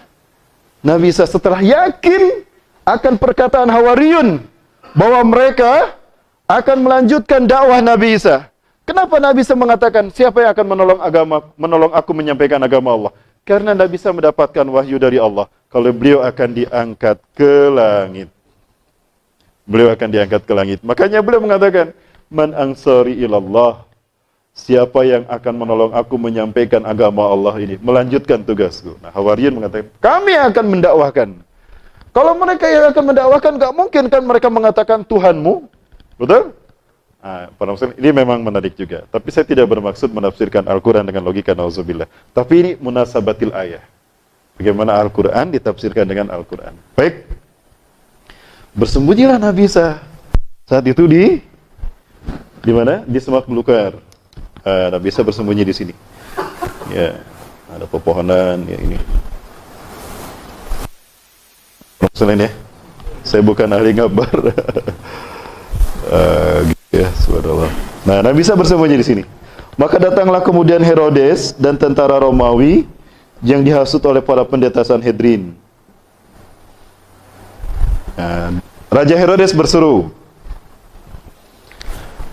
Nabi Isa setelah yakin akan perkataan Hawariyun bahwa mereka akan melanjutkan dakwah Nabi Isa. Kenapa Nabi Isa mengatakan siapa yang akan menolong aku menyampaikan agama Allah? Karena Nabi Isa mendapatkan wahyu dari Allah kalau beliau akan diangkat ke langit. Beliau akan diangkat ke langit. Makanya beliau mengatakan, "Man ansari ilallah." Siapa yang akan menolong aku menyampaikan agama Allah ini, melanjutkan tugasku. Nah, Hawariyun mengatakan, kami akan mendakwahkan. Kalau mereka yang akan mendakwahkan, gak mungkin kan mereka mengatakan Tuhanmu. Betul? Nah, para muslim, ini memang menarik juga. Tapi saya tidak bermaksud menafsirkan Al-Quran dengan logika nauzubillah. Tapi ini munasabatil ayah. Bagaimana Al-Quran ditafsirkan dengan Al-Quran. Baik. Bersembunyilah Nabi Isa. Saat itu di mana? Di semak belukar. Nabi Isa bersembunyi di sini. Ya, ada pepohonan ya ini. Selain ya, saya bukan ahli ngabar. Ya, subhanallah. Nah, Nabi Isa bersembunyi di sini. Maka datanglah kemudian Herodes dan tentara Romawi yang dihasut oleh para pendeta Sanhedrin. Nah, Raja Herodes berseru,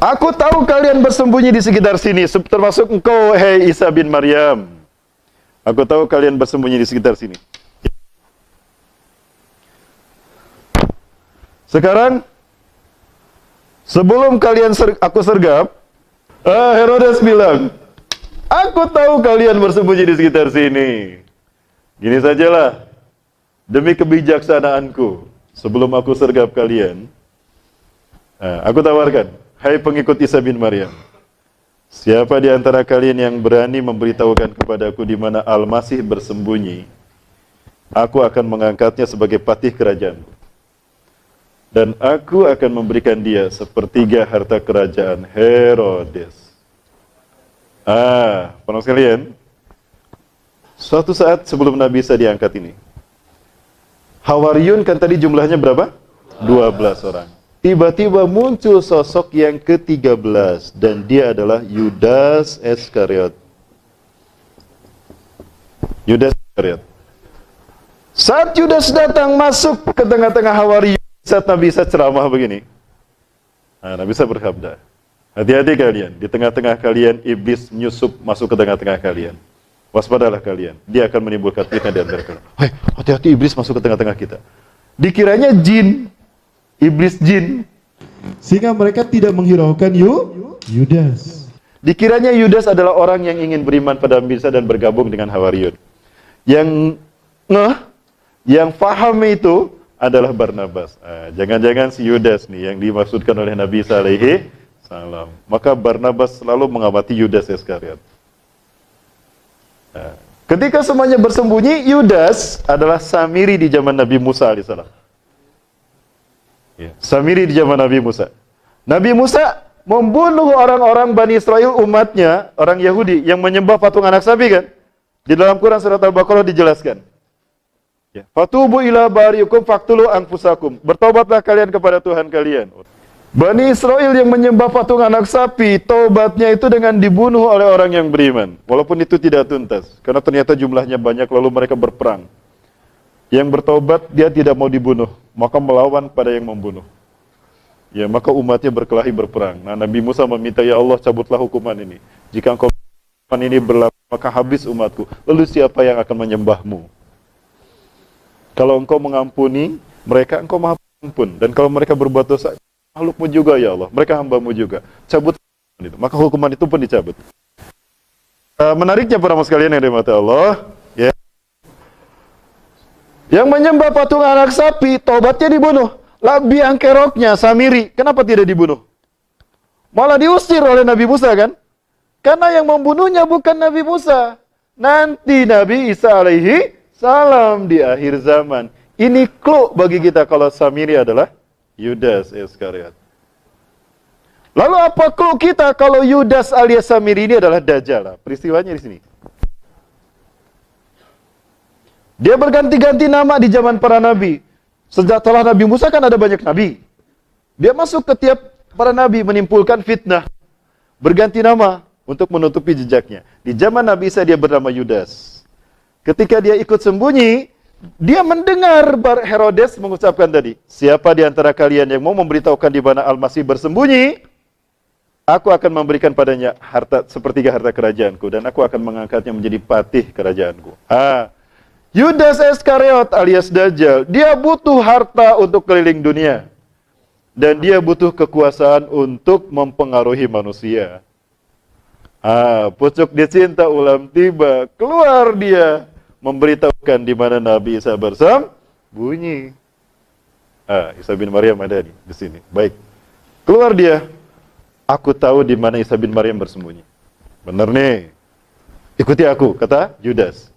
aku tahu kalian bersembunyi di sekitar sini, termasuk engkau, hei Isa bin Maryam. Aku tahu kalian bersembunyi di sekitar sini. Sekarang, sebelum kalian aku sergap, Herodes bilang, aku tahu kalian bersembunyi di sekitar sini. Gini sajalah, demi kebijaksanaanku, sebelum aku sergap kalian, aku tawarkan, hai pengikut Isa bin Maryam, siapa di antara kalian yang berani memberitahukan kepadaku di mana Al-Masih bersembunyi, aku akan mengangkatnya sebagai patih kerajaanku. Dan aku akan memberikan dia sepertiga harta kerajaan Herodes. Para sekalian, suatu saat sebelum Nabi Isa diangkat ini, Hawariyun kan tadi jumlahnya berapa? 12 orang. Tiba-tiba muncul sosok yang ke-13 dan dia adalah Yudas Iskariot. Yudas Iskariot. Saat Yudas datang masuk ke tengah-tengah Hawariyun, saat Nabi Isa ceramah begini, Nabi Isa bersabda, hati-hati kalian, di tengah-tengah kalian iblis menyusup masuk ke tengah-tengah kalian. Waspadalah kalian, dia akan menimbulkan fitnah di antara kalian. Hati-hati iblis masuk ke tengah-tengah kita. Dikiranya jin, iblis jin, sehingga mereka tidak menghiraukan Yudas. Dikiranya Yudas adalah orang yang ingin beriman pada Nabi Isa dan bergabung dengan Hawariyun. Yang faham itu adalah Barnabas. Jangan-jangan si Yudas nih yang dimaksudkan oleh Nabi Isa alaihi salam. Maka Barnabas selalu mengamati Yudas Iskariot. Ketika semuanya bersembunyi, Yudas adalah Samiri di zaman Nabi Musa alaihissalam. Samiri di zaman Nabi Musa. Nabi Musa membunuh orang-orang Bani Israel, umatnya, orang Yahudi yang menyembah patung anak sapi kan? Di dalam Quran surat Al-Baqarah dijelaskan. Fatubu ila bariukum faktulu anfusakum. Bertobatlah kalian kepada Tuhan kalian. Bani Israel yang menyembah patung anak sapi, tobatnya itu dengan dibunuh oleh orang yang beriman. Walaupun itu tidak tuntas, karena ternyata jumlahnya banyak, lalu mereka berperang. Yang bertobat, dia tidak mau dibunuh, maka melawan pada yang membunuh. Ya, maka umatnya berkelahi berperang. Nah, Nabi Musa meminta, ya Allah, cabutlah hukuman ini. Jika engkau hukuman ini berlaku, maka habis umatku. Lalu siapa yang akan menyembahmu? Kalau engkau mengampuni mereka, engkau maha pengampun. Dan kalau mereka berbuat dosa, makhlukmu juga ya Allah, mereka hambamu juga. Cabut itu. Maka hukuman itu pun dicabut. Menariknya para sekalian yang dirahmati Allah, ya. Yang menyembah patung anak sapi, tobatnya dibunuh. Labi angkeroknya, Samiri, kenapa tidak dibunuh? Malah diusir oleh Nabi Musa kan? Karena yang membunuhnya bukan Nabi Musa. Nanti Nabi Isa alaihi salam di akhir zaman. Ini clue bagi kita kalau Samiri adalah Yudas Iskariot. Lalu apa clue kita kalau Yudas alias Samiri ini adalah Dajjal? Peristiwanya di sini. Dia berganti-ganti nama di zaman para nabi. Setelah Nabi Musa kan ada banyak nabi. Dia masuk ke tiap para nabi menimbulkan fitnah. Berganti nama untuk menutupi jejaknya. Di zaman Nabi Isa dia bernama Yudas. Ketika dia ikut sembunyi, dia mendengar Herodes mengucapkan tadi, siapa di antara kalian yang mau memberitahukan di mana Al-Masih bersembunyi, aku akan memberikan padanya harta sepertiga harta kerajaanku dan aku akan mengangkatnya menjadi patih kerajaanku. Yudas Iskariot alias Dajjal, dia butuh harta untuk keliling dunia. Dan dia butuh kekuasaan untuk mempengaruhi manusia. Pucuk dicinta ulam tiba, keluar dia memberitahukan di mana Nabi Isa bersembunyi. Isa bin Maryam ada di sini. Baik. Keluar dia. Aku tahu di mana Isa bin Maryam bersembunyi. Benar nih. Ikuti aku, kata Yudas.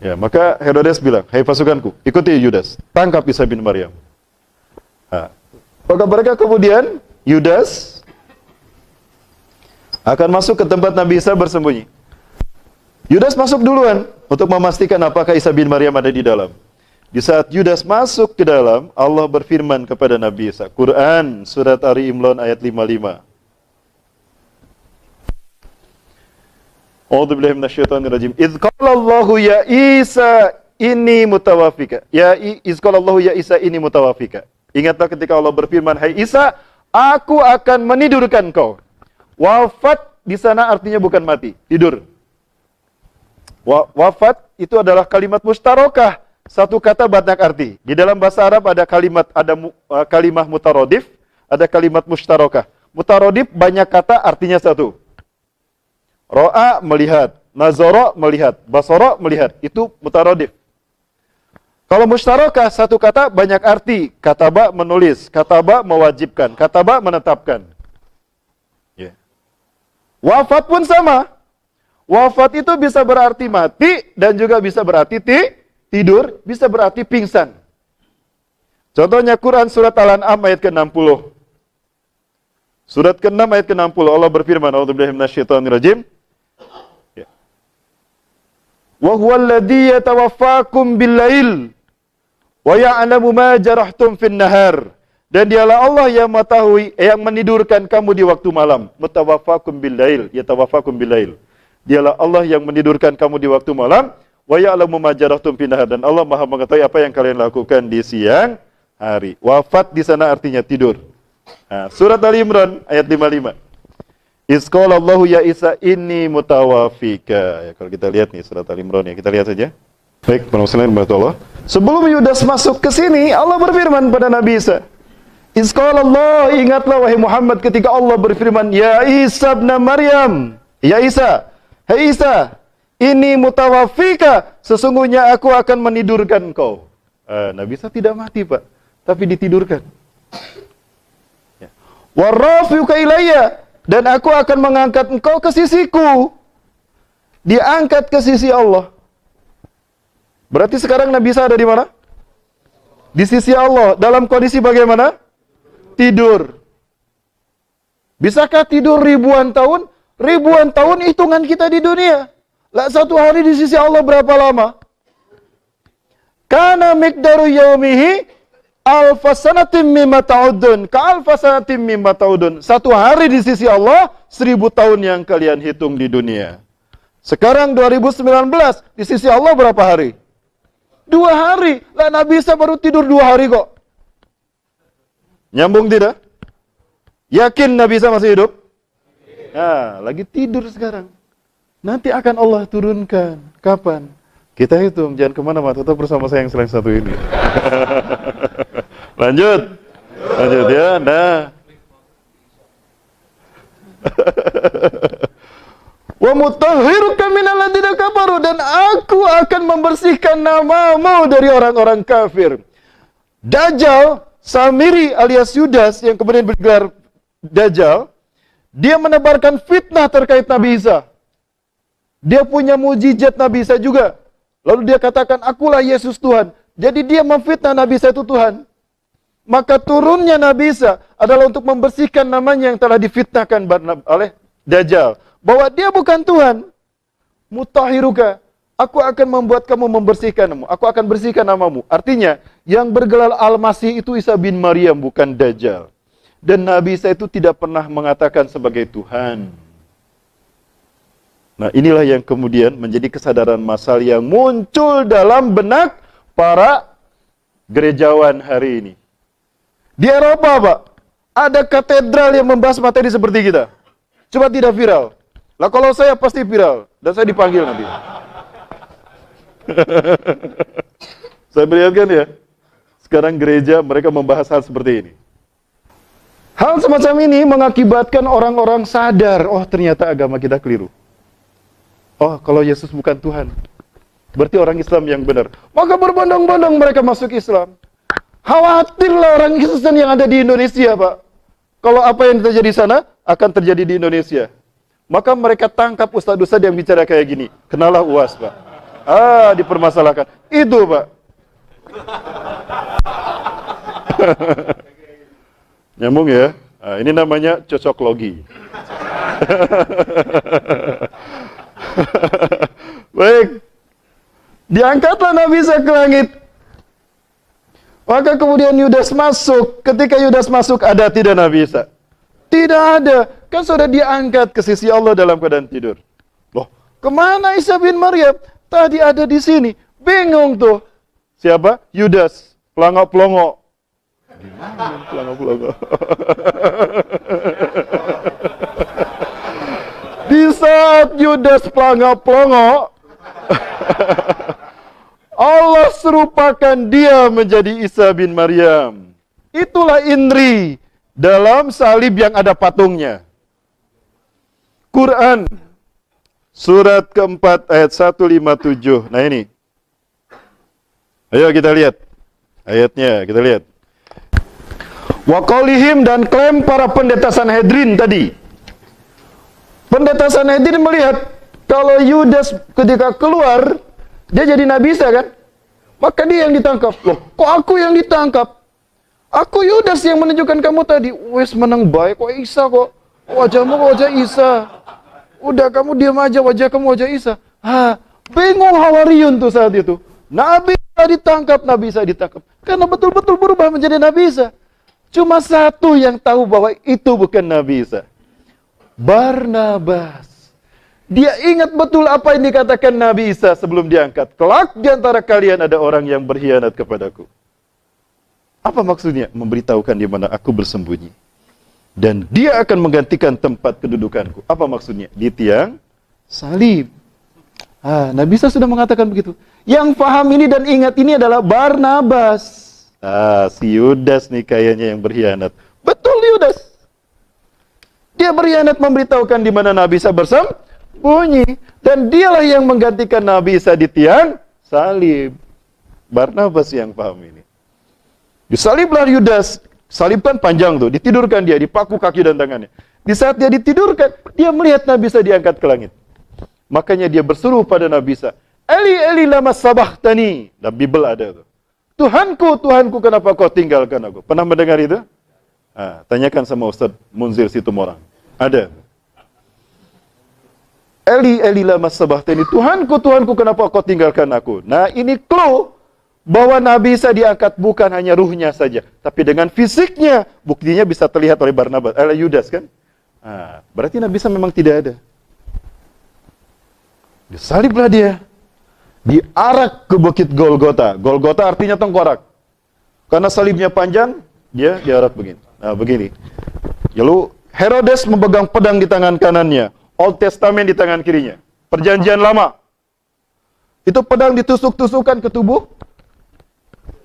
Ya, maka Herodes bilang, "Hai pasukanku, ikuti Yudas. Tangkap Isa bin Maryam." Maka mereka kemudian Yudas akan masuk ke tempat Nabi Isa bersembunyi. Yudas masuk duluan untuk memastikan apakah Isa bin Maryam ada di dalam. Di saat Yudas masuk ke dalam, Allah berfirman kepada Nabi Isa. Quran surat Ali Imran ayat 55. A'udzubillahi minasyaitonirrajim. Idz qala Allahu ya Isa inni mutawaffika. Idz qala Allahu ya Isa inni mutawaffika. Ingatlah ketika Allah berfirman, "Hai Isa, aku akan menidurkan kau." Wafat di sana artinya bukan mati, tidur. Wafat itu adalah kalimat mustarokah, satu kata banyak arti. Di dalam bahasa Arab ada kalimah mutarodif, ada kalimat mustarokah. Mutarodif banyak kata artinya satu. Ro'a melihat, nazara melihat, basara melihat, itu mutarodif. Kalau mustarokah satu kata banyak arti. Kataba menulis, kataba mewajibkan, kataba menetapkan. Wafat pun sama. Wafat itu bisa berarti mati dan juga bisa berarti tidur, bisa berarti pingsan. Contohnya Quran surat Al-An'am ayat ke-60. Surat ke-6 ayat ke-60 Allah berfirman, A'udzubillahi minasyaitonirrajim. Wa huwal ladzi yatawaffakum bil-lail wa ya'lamu ma jarahtum fin nahar. Dan dialah Allah yang mengetahui, yang menidurkan kamu di waktu malam. Mutawaffakum bil-lail, yatawaffakum bil-lail. Dialah Allah yang menidurkan kamu di waktu malam. Wa ya'lamu ma jarahtum fin nahar. Dan Allah Maha mengetahui apa yang kalian lakukan di siang hari. Wafat di sana artinya tidur. Surat Ali Imran ayat 55. Iz qala Allahu ya Isa inni mutawaffika. Ya, kalau kita lihat nih surat Ali Imran ya, kita lihat saja. Baik, Allah. Sebelum Yudas masuk ke sini, Allah berfirman pada Nabi Isa. Iz qala Allah, ingatlah wahai Muhammad ketika Allah berfirman, ya Isa bin Maryam, ya Isa, hai Isa, ini mutawaffika, sesungguhnya aku akan menidurkan engkau. Nabi Isa tidak mati, Pak, tapi ditidurkan. Wa rafiuka ilayya, dan aku akan mengangkat engkau ke sisiku. Diangkat ke sisi Allah. Berarti sekarang Nabi Isa ada di mana? Di sisi Allah. Dalam kondisi bagaimana? Tidur. Bisakah tidur ribuan tahun? Ribuan tahun hitungan kita di dunia. Lah satu hari di sisi Allah berapa lama? Kana miqdaru yaumihi alfasanatim mimma ta'udun. Ka alfasanatim mimma ta'udun. Satu hari di sisi Allah 1000 tahun yang kalian hitung di dunia. Sekarang 2019 di sisi Allah berapa hari? 2 hari. Lah Nabi Isa baru tidur 2 hari kok. Nyambung tidak? Yakin Nabi Isa masih hidup? Lagi tidur sekarang. Nanti akan Allah turunkan. Kapan? Kita hitung. Jangan kemana-mana. Tetap bersama saya yang selain satu ini. Lanjut ya. Nah. Wa mutahhiruka minal ladzina kafaru, dan aku akan membersihkan namamu dari orang-orang kafir. Dajjal, Samiri alias Yudas yang kemudian bergelar Dajjal, dia menebarkan fitnah terkait Nabi Isa. Dia punya mujizat Nabi Isa juga. Lalu dia katakan, akulah Yesus Tuhan. Jadi dia memfitnah Nabi Isa itu Tuhan. Maka turunnya Nabi Isa adalah untuk membersihkan namanya yang telah difitnahkan oleh Dajjal. Bahwa dia bukan Tuhan. Mutahhiruka. Aku akan membuat kamu membersihkanmu. Aku akan bersihkan namamu. Artinya, yang bergelar Al-Masih itu Isa bin Maryam, bukan Dajjal. Dan Nabi Isa itu tidak pernah mengatakan sebagai Tuhan. Nah, inilah yang kemudian menjadi kesadaran massal yang muncul dalam benak para gerejawan hari ini. Di Eropa, Pak, ada katedral yang membahas materi seperti kita. Coba tidak viral. Lah kalau saya pasti viral dan saya dipanggil nanti. Saya perlihatkan ya. Sekarang gereja mereka membahas hal seperti ini. Hal semacam ini mengakibatkan orang-orang sadar, oh ternyata agama kita keliru. Oh, kalau Yesus bukan Tuhan, berarti orang Islam yang benar. Maka berbondong-bondong mereka masuk Islam. Khawatirlah orang Kristen yang ada di Indonesia, Pak. Kalau apa yang terjadi di sana, akan terjadi di Indonesia. Maka mereka tangkap ustadz-ustadz yang bicara kayak gini. Kenalah UAS, Pak. Dipermasalahkan. Itu, Pak. Nyambung ya. Ini namanya cocok logi. Baik. Diangkatlah Nabi Isa ke langit. Maka kemudian Yudas masuk. Ketika Yudas masuk, ada tidak Nabi Isa? Tidak ada. Kan sudah diangkat ke sisi Allah dalam keadaan tidur. Loh, kemana Isa bin Maryam? Tadi ada di sini. Bingung tuh. Siapa? Yudas. Pelongo-pelongo. Gimana pelongo-pelongo? Di saat Yudas pelongo-pelongo, Allah serupakan dia menjadi Isa bin Maryam. Itulah inri dalam salib yang ada patungnya. Quran surat keempat ayat 157. Nah ini. Ayo kita lihat. Ayatnya kita lihat. Wa qaulihim, dan klaim para pendeta Sanhedrin tadi. Pendeta Sanhedrin melihat kalau Yudas ketika keluar, dia jadi Nabi Isa kan? Maka dia yang ditangkap. Loh, kok aku yang ditangkap? Aku Yudas yang menunjukkan kamu tadi. Wes menang baik, kok Isa kok? Wajahmu kok wajah Isa. Udah kamu diam aja, wajah kamu wajah Isa. Bingung Hawariyun tuh saat itu. Nabi Isa ditangkap, Nabi Isa ditangkap. Karena betul-betul berubah menjadi Nabi Isa. Cuma satu yang tahu bahwa itu bukan Nabi Isa. Barnabas. Dia ingat betul apa yang dikatakan Nabi Isa sebelum diangkat. Kelak di antara kalian ada orang yang berkhianat kepadaku. Apa maksudnya? Memberitahukan di mana aku bersembunyi. Dan dia akan menggantikan tempat kedudukanku. Apa maksudnya? Di tiang salib. Nabi Isa sudah mengatakan begitu. Yang paham ini dan ingat ini adalah Barnabas. Si Yudas nih kayaknya yang berkhianat. Betul Yudas. Dia berkhianat memberitahukan di mana Nabi Isa bersembunyi. Dan dialah yang menggantikan Nabi Isa di tiang salib. Barnabas yang paham ini. Disaliblah Yudas. Salib kan panjang tuh. Ditidurkan dia, dipaku kaki dan tangannya. Di saat dia ditidurkan, dia melihat Nabi Isa diangkat ke langit. Makanya dia berseru pada Nabi Isa, Eli, Eli, lama sabahtani. Dalam Bible ada tuh. Tuhanku, Tuhanku, kenapa kau tinggalkan aku? Pernah mendengar itu? Tanyakan sama Ustaz Munzir Situmorang. Ada. Eli, Eli, lama sabahtani. Tuhanku, Tuhanku, kenapa kau tinggalkan aku? Nah, ini clue bahwa Nabi Isa diangkat bukan hanya ruhnya saja, tapi dengan fisiknya. Buktinya bisa terlihat oleh Barnabas, Yudas kan? Berarti Nabi Isa memang tidak ada. Disaliblah dia. Diarak ke bukit Golgota. Golgota artinya tengkorak. Karena salibnya panjang, dia diarak begini. Nah, begini. Lalu Herodes memegang pedang di tangan kanannya, Old Testament di tangan kirinya. Perjanjian lama. Itu pedang ditusuk-tusukkan ke tubuh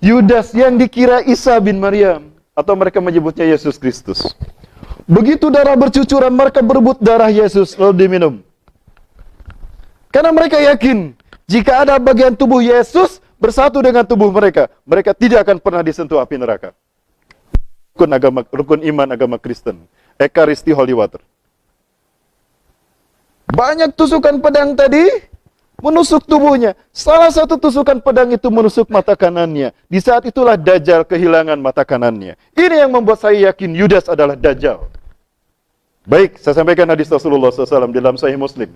Yudas yang dikira Isa bin Maryam, atau mereka menyebutnya Yesus Kristus. Begitu darah bercucuran, mereka berebut darah Yesus lalu diminum. Karena mereka yakin jika ada bagian tubuh Yesus bersatu dengan tubuh mereka, mereka tidak akan pernah disentuh api neraka. Rukun iman agama Kristen, Ekaristi Holy Water. Banyak tusukan pedang tadi menusuk tubuhnya. Salah satu tusukan pedang itu menusuk mata kanannya. Di saat itulah Dajjal kehilangan mata kanannya. Ini yang membuat saya yakin Yudas adalah Dajjal. Baik, saya sampaikan hadis Rasulullah SAW dalam Sahih Muslim.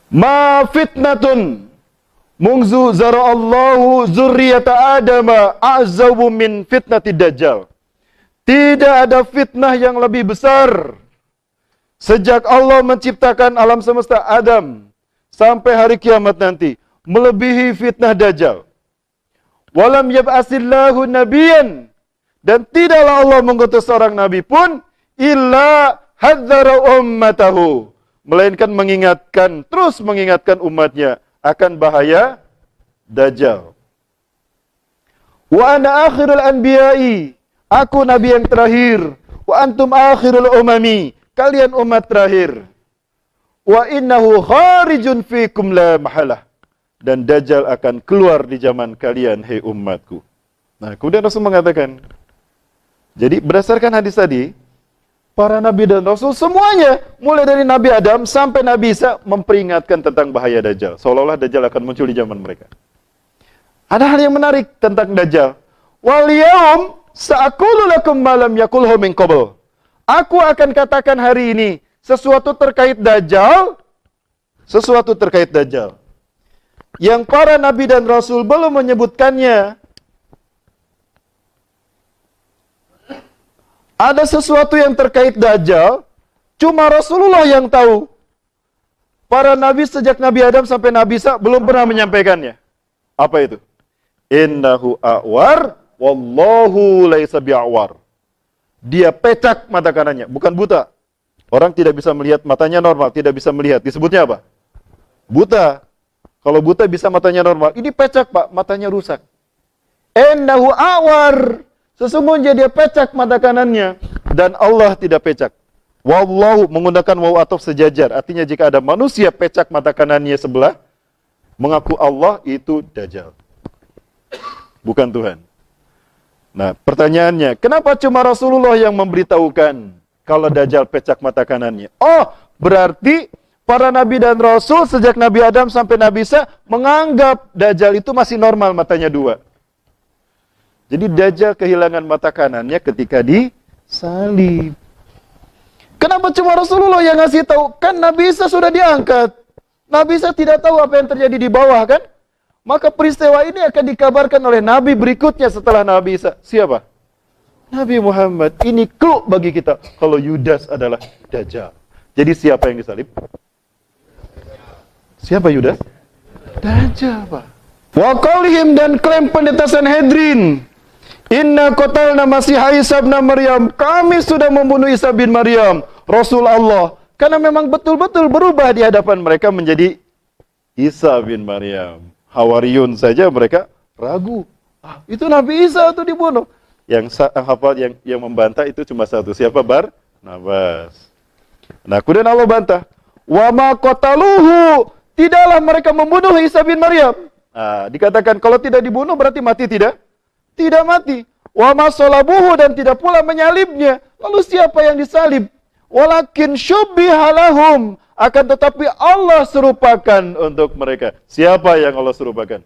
Ma fitnatun munzu zara'allahu zurriyata adama a'zabu min fitnati dajjal. Tidak ada fitnah yang lebih besar sejak Allah menciptakan alam semesta Adam sampai hari kiamat nanti, melebihi fitnah dajjal. Walam yab'asillahu nabiyan, dan tidaklah Allah mengutus seorang nabi pun illa hadzara ummatahu, melainkan mengingatkan, terus mengingatkan umatnya akan bahaya dajjal. Wa ana akhirul anbiya'i, aku nabi yang terakhir. Wa antum akhirul umami, kalian umat terakhir. Wa innahu kharijun fikum la mahalah, dan dajjal akan keluar di zaman kalian, hei umatku. Nah, kemudian Rasul mengatakan, jadi berdasarkan hadis tadi, para nabi dan rasul semuanya, mulai dari Nabi Adam sampai Nabi Isa, memperingatkan tentang bahaya dajjal. Seolah-olah dajjal akan muncul di zaman mereka. Ada hal yang menarik tentang dajjal. Wal yaum sa'aqulu lakum ma lam yaqulhu min qabl. Aku akan katakan hari ini sesuatu terkait dajjal, yang para nabi dan rasul belum menyebutkannya. Ada sesuatu yang terkait dajjal, cuma Rasulullah yang tahu. Para nabi sejak Nabi Adam sampai Nabi Isa belum pernah menyampaikannya. Apa itu? Innahu a'war wallahu laisa bi'awar. Dia pecak mata kanannya, bukan buta. Orang tidak bisa melihat, matanya normal, tidak bisa melihat. Disebutnya apa? Buta. Kalau buta bisa matanya normal. Ini pecak, Pak, matanya rusak. Innahu a'war. Sesungguhnya dia pecak mata kanannya, dan Allah tidak pecak. Wallahu menggunakan waw ataf sejajar. Artinya jika ada manusia pecak mata kanannya sebelah, mengaku Allah, itu dajjal. Bukan Tuhan. Nah, pertanyaannya, kenapa cuma Rasulullah yang memberitahukan kalau dajjal pecak mata kanannya? Oh, berarti para nabi dan rasul sejak Nabi Adam sampai Nabi Isa menganggap dajjal itu masih normal, matanya dua. Jadi dajjal kehilangan mata kanannya ketika disalib. Kenapa cuma Rasulullah yang ngasih tahu? Kan Nabi Isa sudah diangkat. Nabi Isa tidak tahu apa yang terjadi di bawah, kan? Maka peristiwa ini akan dikabarkan oleh Nabi berikutnya setelah Nabi Isa. Siapa? Nabi Muhammad. Ini clue bagi kita kalau Yudas adalah dajjal. Jadi siapa yang disalib? Siapa Yudas? Dajjal, Pak. Wa qaulihim, dan klaim pendeta Sanhedrin. Inna qatalna Masiha Isa bin Maryam. Kami sudah membunuh Isa bin Maryam, Rasul Allah. Karena memang betul-betul berubah di hadapan mereka menjadi Isa bin Maryam. Hawariyun saja mereka ragu. Ah, itu Nabi Isa itu dibunuh. Yang hafal yang membantah itu cuma satu. Siapa? Barnabas. Nah, kemudian Allah bantah. Wa ma qataluhu. Tidaklah mereka membunuh Isa bin Maryam. Nah, dikatakan kalau tidak dibunuh berarti mati tidak? Tidak mati. Wa ma salabuhu, dan tidak pula menyalibnya. Lalu siapa yang disalib? Walakin syubbiha lahum, akan tetapi Allah serupakan untuk mereka. Siapa yang Allah serupakan?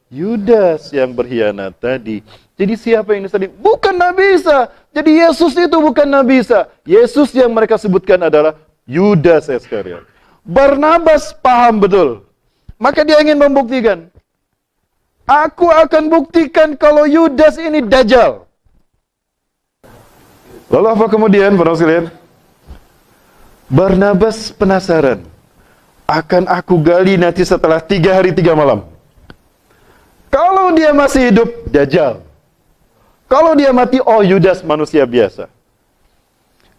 Yudas yang berkhianat tadi. Jadi siapa yang disalib? Bukan Nabi Isa. Jadi Yesus itu bukan Nabi Isa. Yesus yang mereka sebutkan adalah Yudas Iskariot. Barnabas paham betul. Maka dia ingin membuktikan. Aku akan buktikan kalau Yudas ini dajjal. Lalu apa kemudian, para sekalian? Barnabas penasaran. Akan aku gali nanti setelah 3 hari 3 malam. Kalau dia masih hidup, dajjal. Kalau dia mati, oh Yudas manusia biasa.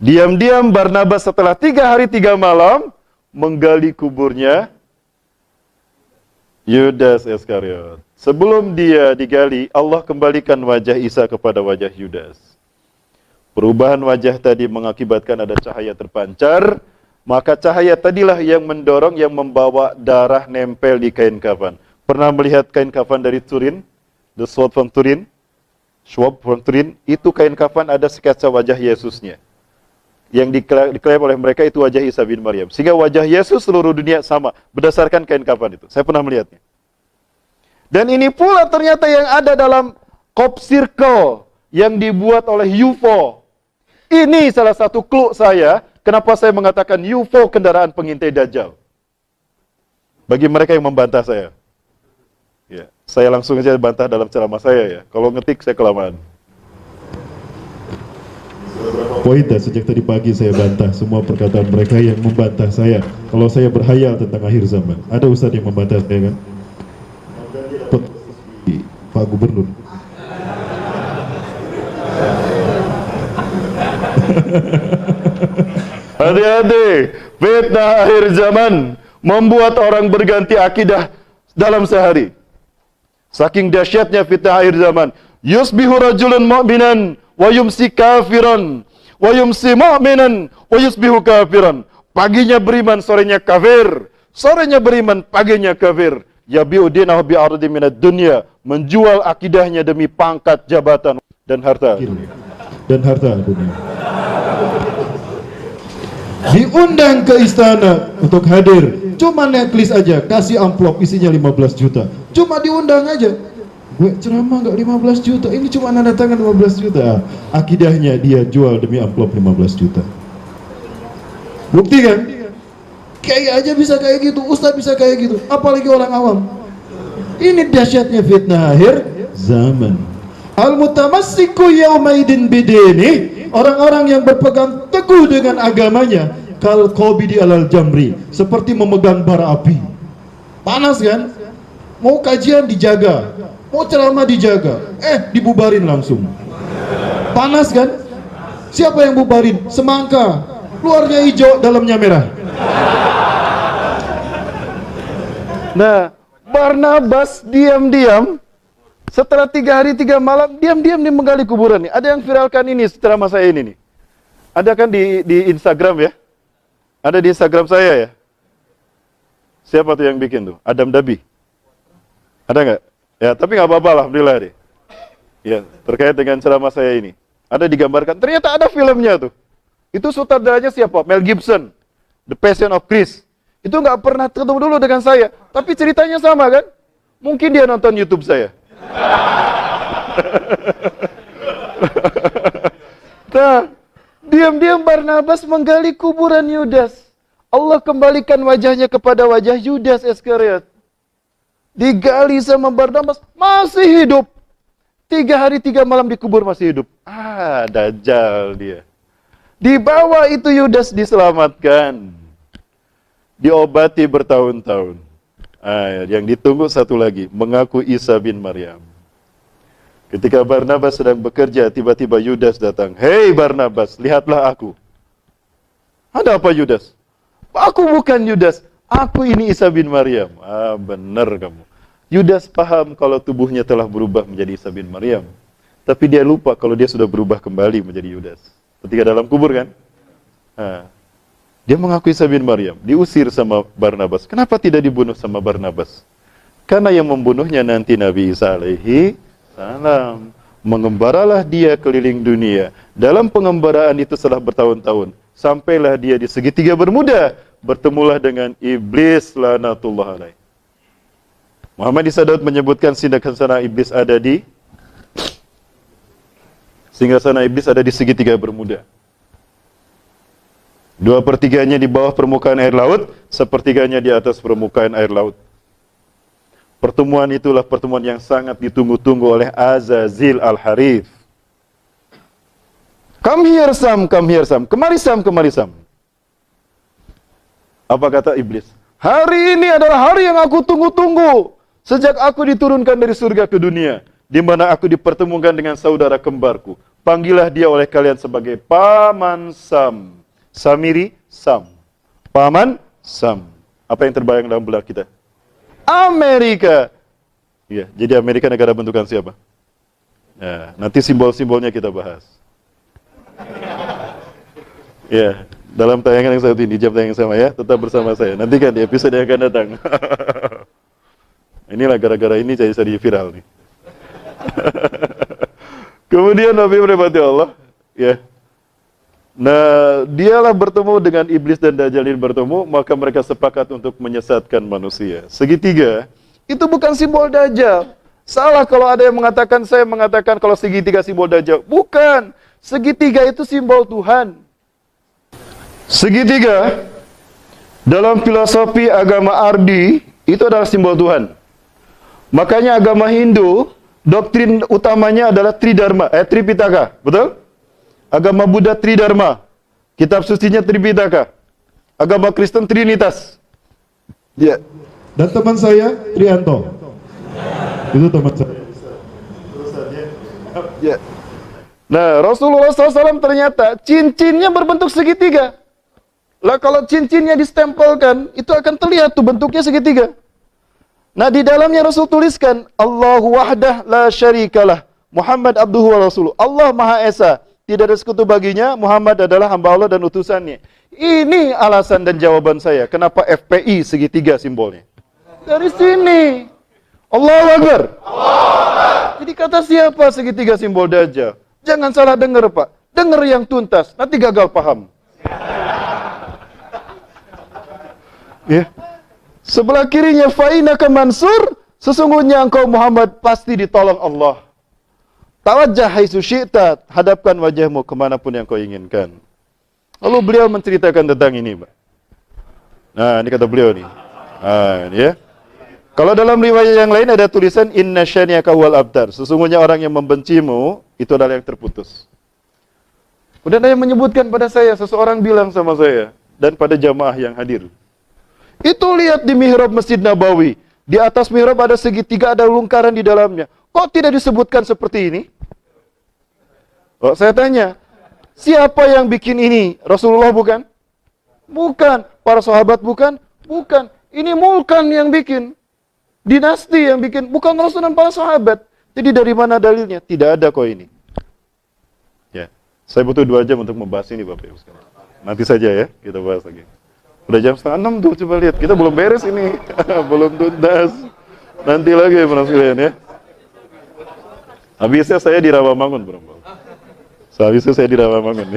Diam-diam Barnabas setelah 3 hari 3 malam menggali kuburnya Yudas Iskariot. Sebelum dia digali, Allah kembalikan wajah Isa kepada wajah Yudas. Perubahan wajah tadi mengakibatkan ada cahaya terpancar, maka cahaya tadilah yang mendorong, yang membawa darah nempel di kain kafan. Pernah melihat kain kafan dari Turin? The Sword from Turin? Schwab from Turin? Itu kain kafan ada sketsa wajah Yesusnya. Yang diklaim oleh mereka itu wajah Isa bin Maryam. Sehingga wajah Yesus seluruh dunia sama, berdasarkan kain kafan itu. Saya pernah melihatnya. Dan ini pula ternyata yang ada dalam Cop Circle yang dibuat oleh UFO. Ini salah satu clue saya, kenapa saya mengatakan UFO kendaraan pengintai Dajjal. bagi mereka yang membantah saya. Ya, saya langsung saja bantah dalam ceramah saya ya. Kalau ngetik saya kelamaan. Poin sejak tadi pagi saya bantah semua perkataan mereka yang membantah saya. Kalau saya berhayal tentang akhir zaman. Ada ustaz yang membantah saya kan? Pak Gubernur. Hati-hati, fitnah akhir zaman membuat orang berganti akidah dalam sehari. Saking dahsyatnya fitnah akhir zaman. Yusbihu rajulun mu'minan wa yumsi kafiran wa yumsi mu'minan wa yusbihu kafiran. Paginya beriman, sorenya kafir. Sorenya beriman, paginya kafir. Yabi'u dinahu bi'ardi minad dunya, menjual akidahnya demi pangkat, jabatan dan harta. Dan harta dunia. Diundang ke istana untuk hadir, cuma necklace aja, kasih amplop isinya 15 juta. Cuma diundang aja. Gue ceramah nggak 15 juta, ini cuma nanda tangan 15 juta. Akidahnya dia jual demi amplop 15 juta. Bukti kan? Kayak aja bisa kayak gitu, ustaz bisa kayak gitu, apalagi orang awam. Ini dahsyatnya fitnah akhir zaman. Al-mutamassiku yaumaidin bidini, orang-orang yang berpegang teguh dengan agamanya, kal qabidi alal jamri, seperti memegang bara api. Panas kan? Mau kajian dijaga, mau ceramah dijaga, dibubarin langsung. Panas kan? Siapa yang bubarin? Semangka, luarnya hijau, dalamnya merah. Nah, Barnabas diam-diam setelah 3 hari 3 malam diam-diam dia menggali kuburan nih. Ada yang viralkan ini setelah masa ini nih. Ada kan di Instagram ya? Ada di Instagram saya ya? Siapa tuh yang bikin tuh? Adam Dabi. Ada nggak? Ya, tapi nggak apa-apa, alhamdulillah deh. Ya, terkait dengan ceramah saya ini. Ada digambarkan, ternyata ada filmnya tuh. Itu sutradaranya siapa? Mel Gibson. The Passion of Christ. Itu nggak pernah ketemu dulu dengan saya. Tapi ceritanya sama kan? Mungkin dia nonton YouTube saya. Nah, diam-diam Barnabas menggali kuburan Yudas. Allah kembalikan wajahnya kepada wajah Yudas Iskariot. Digali sama Barnabas, masih hidup. 3 hari 3 malam dikubur masih hidup. Dajjal dia. Dibawa itu Yudas diselamatkan. Diobati bertahun-tahun. Yang ditunggu satu lagi, mengaku Isa bin Maryam. Ketika Barnabas sedang bekerja, tiba-tiba Yudas datang. Hei Barnabas, lihatlah aku. Ada apa Yudas? Aku bukan Yudas, aku ini Isa bin Maryam. Benar kamu. Yudas paham kalau tubuhnya telah berubah menjadi Isa bin Maryam. Tapi dia lupa kalau dia sudah berubah kembali menjadi Yudas. Ketika dalam kubur kan? Dia mengakui Isa bin Maryam, diusir sama Barnabas. Kenapa tidak dibunuh sama Barnabas? Karena yang membunuhnya nanti Nabi Isa alaihi salam. Mengembaralah dia keliling dunia. Dalam pengembaraan itu setelah bertahun-tahun, sampailah dia di segitiga Bermuda, bertemulah dengan iblis laknatullah alaih. Muhammad Isa Daud menyebutkan singgasana iblis ada di segitiga Bermuda. 2/3-nya di bawah permukaan air laut, 1/3-nya di atas permukaan air laut. Pertemuan itulah pertemuan yang sangat ditunggu-tunggu oleh Azazil Al-Harith. Come here Sam, come here Sam. Kemari Sam, kemari Sam. Apa kata iblis? Hari ini adalah hari yang aku tunggu-tunggu. Sejak aku diturunkan dari surga ke dunia, di mana aku dipertemukan dengan saudara kembarku. Panggillah dia oleh kalian sebagai Paman Sam. Samiri, Sam. Paman, Sam. Apa yang terbayang dalam benak kita? Amerika. Ya, jadi Amerika negara bentukan siapa? Ya, nanti simbol-simbolnya kita bahas. Ya, dalam tayangan yang satu ini, jam tayangan yang sama ya, tetap bersama saya. Nantikan di episode yang akan datang. Inilah gara-gara ini jadi viral nih. Kemudian Nabi mendapati Allah, ya. Nah, dialah bertemu dengan iblis dan Dajjal ini bertemu, maka mereka sepakat untuk menyesatkan manusia. Segitiga, itu bukan simbol Dajjal. Salah kalau ada yang mengatakan, saya mengatakan kalau segitiga simbol Dajjal. Bukan, segitiga itu simbol Tuhan. Segitiga, dalam filosofi agama Ardi, Itu adalah simbol Tuhan. Makanya agama Hindu, doktrin utamanya adalah Tripitaka, betul? Agama Buddha Tridharma, kitab sucinya Tripitaka. Agama Kristen Trinitas. Ya. Dan teman saya Trianto. Itu teman saya. Ya. Nah, Rasulullah SAW ternyata cincinnya berbentuk segitiga. Lah kalau cincinnya distempelkan, itu akan terlihat tuh bentuknya segitiga. Nah, di dalamnya Rasul tuliskan Allahu wahdah la syarikalah, Muhammad abduhu wa rasuluh. Allah Maha Esa, tidak ada sekutu baginya, Muhammad adalah hamba Allah dan utusannya. Ini alasan dan jawaban saya kenapa FPI segitiga simbolnya. Dari sini. Allahu Akbar. Jadi kata siapa segitiga simbol Dajjal? Jangan salah dengar, Pak. Dengar yang tuntas, nanti gagal paham. Ya. Sebelah kirinya fa'inaka mansur, sesungguhnya engkau Muhammad pasti ditolong Allah. Tawajjah haitsu syi'ta, hadapkan wajahmu kemanapun yang kau inginkan. Lalu beliau menceritakan tentang ini, Pak. Nah, ini kata beliau nih. Nah, ini ya. Kalau dalam riwayat yang lain ada tulisan inna syani'aka wal abtar. Sesungguhnya orang yang membencimu itu adalah yang terputus. Kemudian ada yang menyebutkan pada saya, seseorang bilang sama saya dan pada jamaah yang hadir. Itu lihat di mihrab Masjid Nabawi. Di atas mihrab ada segitiga, ada lingkaran di dalamnya. Kok tidak disebutkan seperti ini? Oh, saya tanya, siapa yang bikin ini? Rasulullah bukan? Bukan. Para sahabat bukan? Bukan. Ini Mulkan yang bikin. Dinasti yang bikin. Bukan Rasul dan para sahabat. Jadi dari mana dalilnya? Tidak ada kok ini. Ya, saya butuh 2 jam untuk membahas ini, Bapak Ibu sekalian. Nanti saja ya, kita bahas lagi. Udah jam 5:30 tuh, coba lihat. Kita belum beres ini. Belum tuntas. Nanti lagi ya, para sekalian ya. Habisnya saya di Rawamangun, Bro. Habisnya saya di Rawamangun.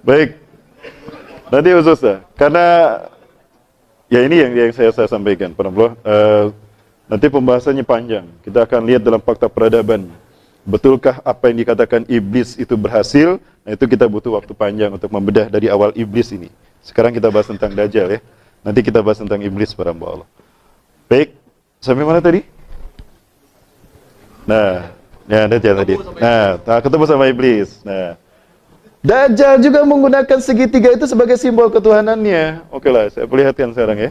Baik. Nanti khusus ya. Karena ya ini yang saya sampaikan, para nanti pembahasannya panjang. Kita akan lihat dalam fakta peradaban. Betulkah apa yang dikatakan iblis itu berhasil? Nah, itu kita butuh waktu panjang untuk membedah dari awal iblis ini. Sekarang kita bahas tentang Dajjal ya. Nanti kita bahas tentang iblis, para Allah. Baik, sampai mana tadi? Nah, ya Dajjal tadi. Nah, ketemu sama iblis. Nah, Dajjal juga menggunakan segitiga itu sebagai simbol ketuhanannya. Oke lah, saya perlihatkan sekarang ya.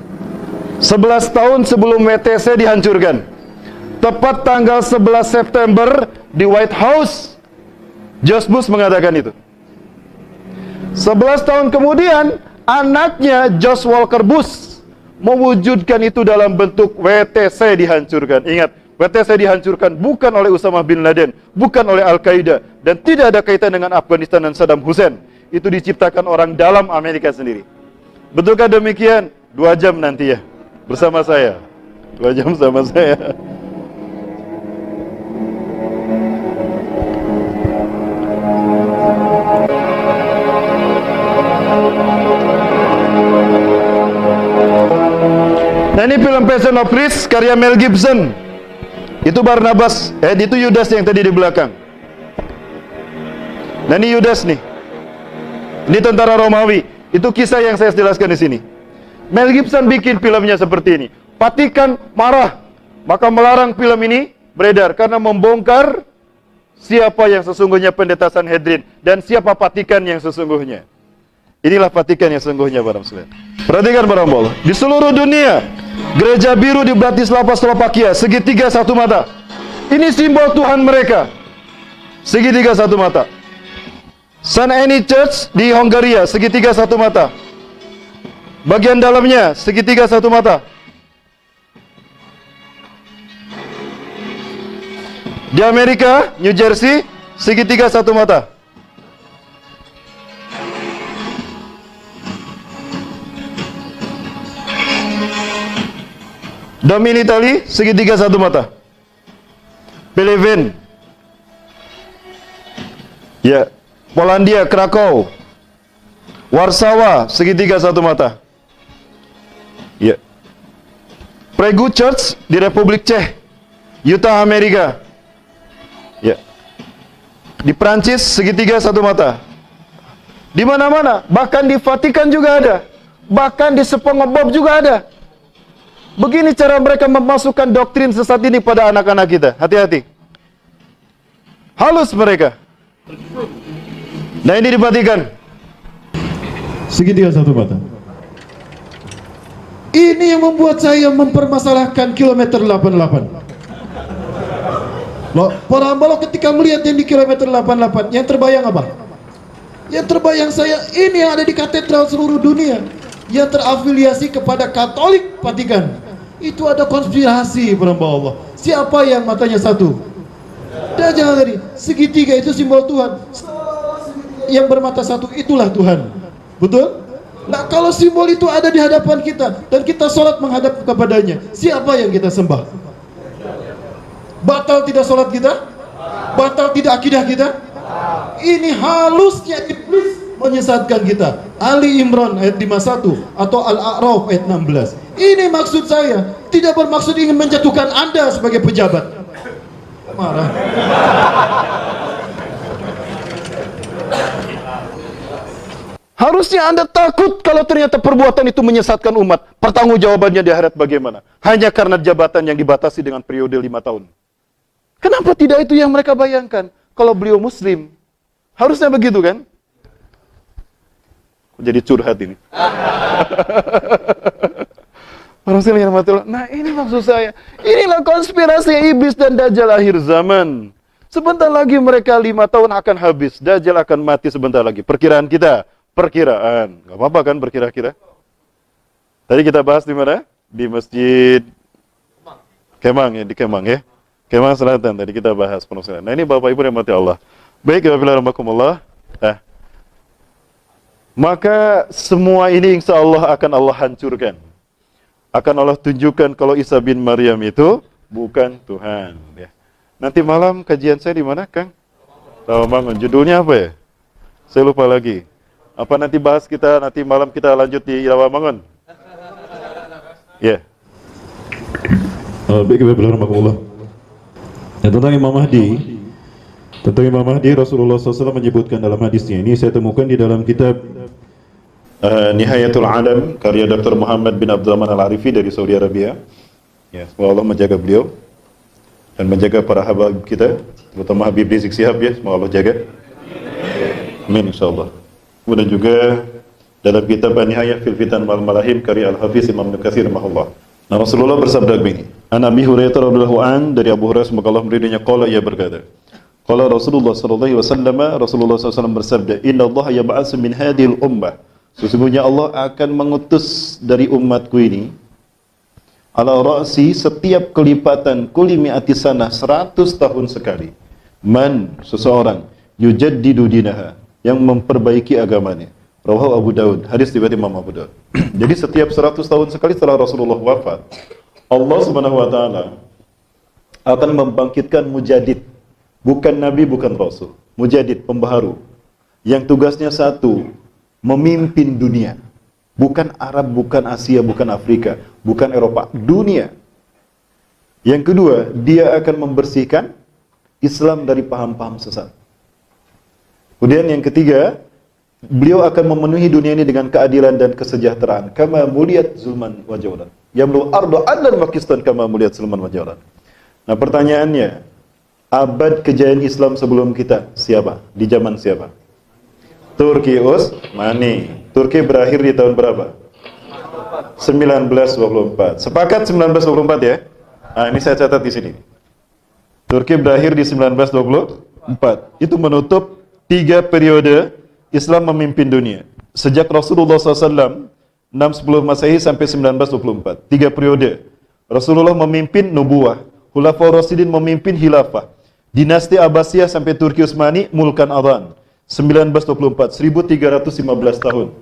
11 tahun sebelum WTC dihancurkan. Tepat tanggal 11 September di White House, George Bush mengatakan itu. 11 tahun kemudian, anaknya George Walker Bush mewujudkan itu dalam bentuk WTC dihancurkan. Ingat, WTC dihancurkan bukan oleh Usama bin Laden, bukan oleh Al-Qaeda, dan tidak ada kaitan dengan Afghanistan dan Saddam Hussein. Itu diciptakan orang dalam Amerika sendiri. Betulkah demikian? 2 jam nanti ya, bersama saya. 2 jam sama saya. Nah, ini film Passion of Christ karya Mel Gibson. Itu Barnabas, itu Yudas yang tadi di belakang. Nah, ini Yudas nih. Ini tentara Romawi. Itu kisah yang saya jelaskan di sini. Mel Gibson bikin filmnya seperti ini. Vatikan marah, maka melarang film ini beredar karena membongkar siapa yang sesungguhnya pendeta Sanhedrin dan siapa Vatikan yang sesungguhnya. Inilah Vatikan yang sesungguhnya, para muslim. Perhatikan, para Allah. Di seluruh dunia, gereja biru di Bratislava, Slovakia, segitiga satu mata. Ini simbol Tuhan mereka. Segitiga satu mata. St. Anne Church di Hongaria, segitiga satu mata. Bagian dalamnya, segitiga satu mata. Di Amerika, New Jersey, segitiga satu mata. Domin Itali, segitiga satu mata. Peleven. Ya, Polandia, Krakow. Warsawa, segitiga satu mata. Ya. Prague Church di Republik Czech, Utah, Amerika. Ya. Di Prancis, segitiga satu mata. Di mana-mana, bahkan di Vatikan juga ada. Bahkan di Sepongebob juga ada. Begini cara mereka memasukkan doktrin sesat ini pada anak-anak kita. Hati-hati. Halus mereka. Nah, ini diperhatikan. Segitiga satu mata. Ini yang membuat saya mempermasalahkan kilometer 88. Loh, para hamba Allah ketika melihat yang di kilometer 88, yang terbayang apa? Yang terbayang saya, ini yang ada di katedral seluruh dunia, yang terafiliasi kepada Katolik Vatikan. Itu ada konspirasi, para hamba Allah. Siapa yang matanya satu? Dajjal tadi. Segitiga itu simbol Tuhan. Yang bermata satu itulah Tuhan. Betul? Nah, kalau simbol itu ada di hadapan kita dan kita sholat menghadap kepadanya, siapa yang kita sembah? Batal tidak sholat kita? Batal tidak akidah kita? Ini halusnya iblis menyesatkan kita. Ali Imran ayat 51 atau Al-A'raf ayat 16. Ini maksud saya, tidak bermaksud ingin menjatuhkan Anda sebagai pejabat. Marah. Harusnya Anda takut kalau ternyata perbuatan itu menyesatkan umat. Pertanggungjawabannya di akhirat bagaimana? Hanya karena jabatan yang dibatasi dengan periode 5 tahun. Kenapa tidak itu yang mereka bayangkan? Kalau beliau muslim, harusnya begitu kan? Jadi curhat ini. Nah, ini maksud saya. Inilah konspirasi iblis dan Dajjal akhir zaman. Sebentar lagi mereka 5 tahun akan habis. Dajjal akan mati sebentar lagi. Perkiraan kita. Perkiraan. Gak apa-apa kan berkira-kira? Tadi kita bahas di mana? Di Masjid Kemang ya, di Kemang ya. Kemang Selatan tadi kita bahas penuh. Nah, ini Bapak Ibu yang mati Allah. Baik, wabillahi maka semua ini insya Allah akan Allah hancurkan. Akan Allah tunjukkan kalau Isa bin Maryam itu bukan Tuhan. Ya. Nanti malam kajian saya di mana, Kang? Rawamangun. Judulnya apa ya? Saya lupa lagi. Apa nanti bahas kita, nanti malam kita lanjut di Rawamangun? Ya. Baik, wabillahi tentang Imam Mahdi, Rasulullah SAW menyebutkan dalam hadisnya. Ini saya temukan di dalam kitab Nihayatul Alam karya Dr. Muhammad bin Abdurrahman Al-Arifi dari Saudi Arabia. Ya, semoga Allah menjaga beliau dan menjaga para habib kita, terutama Habib Rizik Sihab ya, semoga Allah jaga. Amin insyaallah. Kemudian juga dalam kitab Nihayah fil Fitan wal Malahim karya Al-Hafiz Imam Ibnu Katsir rahimahullah. Nah, Rasulullah bersabda begini. An Abi Hurairah radhiyallahu an, dari Abu Hurairah semoga Allah meridainya, qala, ia berkata, qala Rasulullah sallallahu alaihi wasallam, Rasulullah SAW bersabda, inna Allah yab'atsu min hadhil ummah, sesungguhnya Allah akan mengutus dari umatku ini ala ra'si, setiap kelipatan kulli mi'ati sanah, 100 tahun sekali, man, seseorang, yujaddidu dinaha, yang memperbaiki agamanya. Rawahu Abu Daud, hadis riwayat Imam Abu Daud. Jadi setiap 100 tahun sekali setelah Rasulullah wafat, Allah Subhanahu wa taala akan membangkitkan mujadid, bukan nabi, bukan rasul, mujadid, pembaharu, yang tugasnya satu, memimpin dunia. Bukan Arab, bukan Asia, bukan Afrika, bukan Eropa, dunia. Yang kedua, dia akan membersihkan Islam dari paham-paham sesat. Kemudian yang ketiga, beliau akan memenuhi dunia ini dengan keadilan dan kesejahteraan. Kama muliyat zulman wa jawran. Yamlu ardu adlan wa qistan kama muliyat zulman wa jawran. Nah, pertanyaannya, abad kejayaan Islam sebelum kita siapa? Di zaman siapa? Turki Utsmani. Turki berakhir di tahun berapa? 1924. Sepakat 1924 ya? Nah, ini saya catat di sini. Turki berakhir di 1924. Itu menutup 3 periode Islam memimpin dunia. Sejak Rasulullah SAW 610 Masehi sampai 1924. 3 periode. Rasulullah memimpin nubuwah. Khulafaur Rasyidin memimpin khilafah. Dinasti Abbasiyah sampai Turki Utsmani Mulkan Adhan. 1924, 1315 tahun.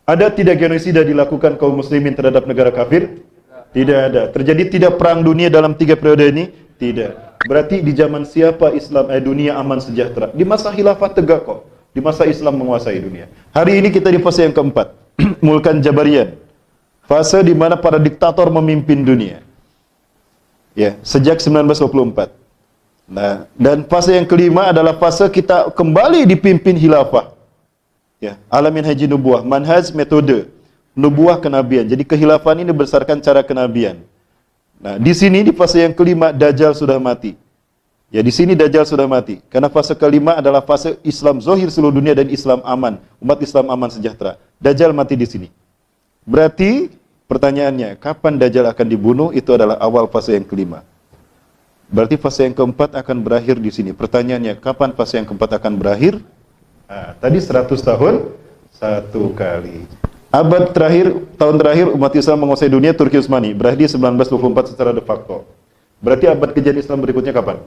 Ada tidak genosida dilakukan kaum muslimin terhadap negara kafir? Tidak ada. Terjadi tidak perang dunia dalam 3 periode ini? Tidak. Berarti di zaman siapa Islam dunia aman sejahtera? Di masa khilafah tegak kok. Di masa Islam menguasai dunia. Hari ini kita di fase yang keempat, Mulkan Jabarian. Fase di mana para diktator memimpin dunia. Ya, sejak 1924. Nah, dan fase yang kelima adalah fase kita kembali dipimpin khilafah. Ya, alamin haji nubuah, manhaj metode nubuah kenabian. Jadi kekhilafan ini berdasarkan cara kenabian. Nah, di sini di fase yang kelima Dajjal sudah mati. Ya, di sini Dajjal sudah mati. Karena fase kelima adalah fase Islam zahir seluruh dunia dan Islam aman. Umat Islam aman sejahtera. Dajjal mati di sini. Berarti pertanyaannya, kapan Dajjal akan dibunuh? Itu adalah awal fase yang kelima. Berarti fase yang keempat akan berakhir di sini. Pertanyaannya, kapan fase yang keempat akan berakhir? Nah, tadi 100 tahun, satu kali. Abad terakhir, tahun terakhir umat Islam menguasai dunia Turki Utsmani. Berakhir di 1924 secara de facto. Berarti abad kejadian Islam berikutnya kapan?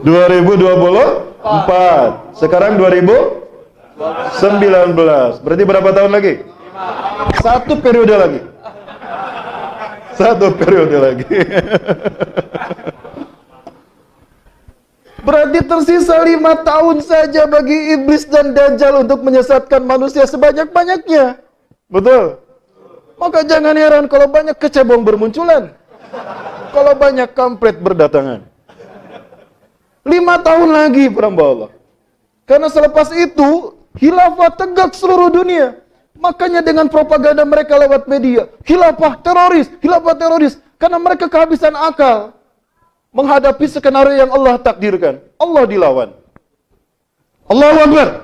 2024. Sekarang 2019. Berarti berapa tahun lagi? 1 periode lagi. 1 periode lagi. Berarti tersisa 5 tahun saja bagi iblis dan Dajjal untuk menyesatkan manusia sebanyak-banyaknya. Betul? Maka jangan heran kalau banyak kecebong bermunculan. Kalau banyak kampret berdatangan. 5 tahun lagi perhamba Allah. Karena selepas itu khilafah tegak seluruh dunia. Makanya dengan propaganda mereka lewat media, khilafah teroris. Karena mereka kehabisan akal menghadapi skenario yang Allah takdirkan. Allah dilawan. Allahu Akbar.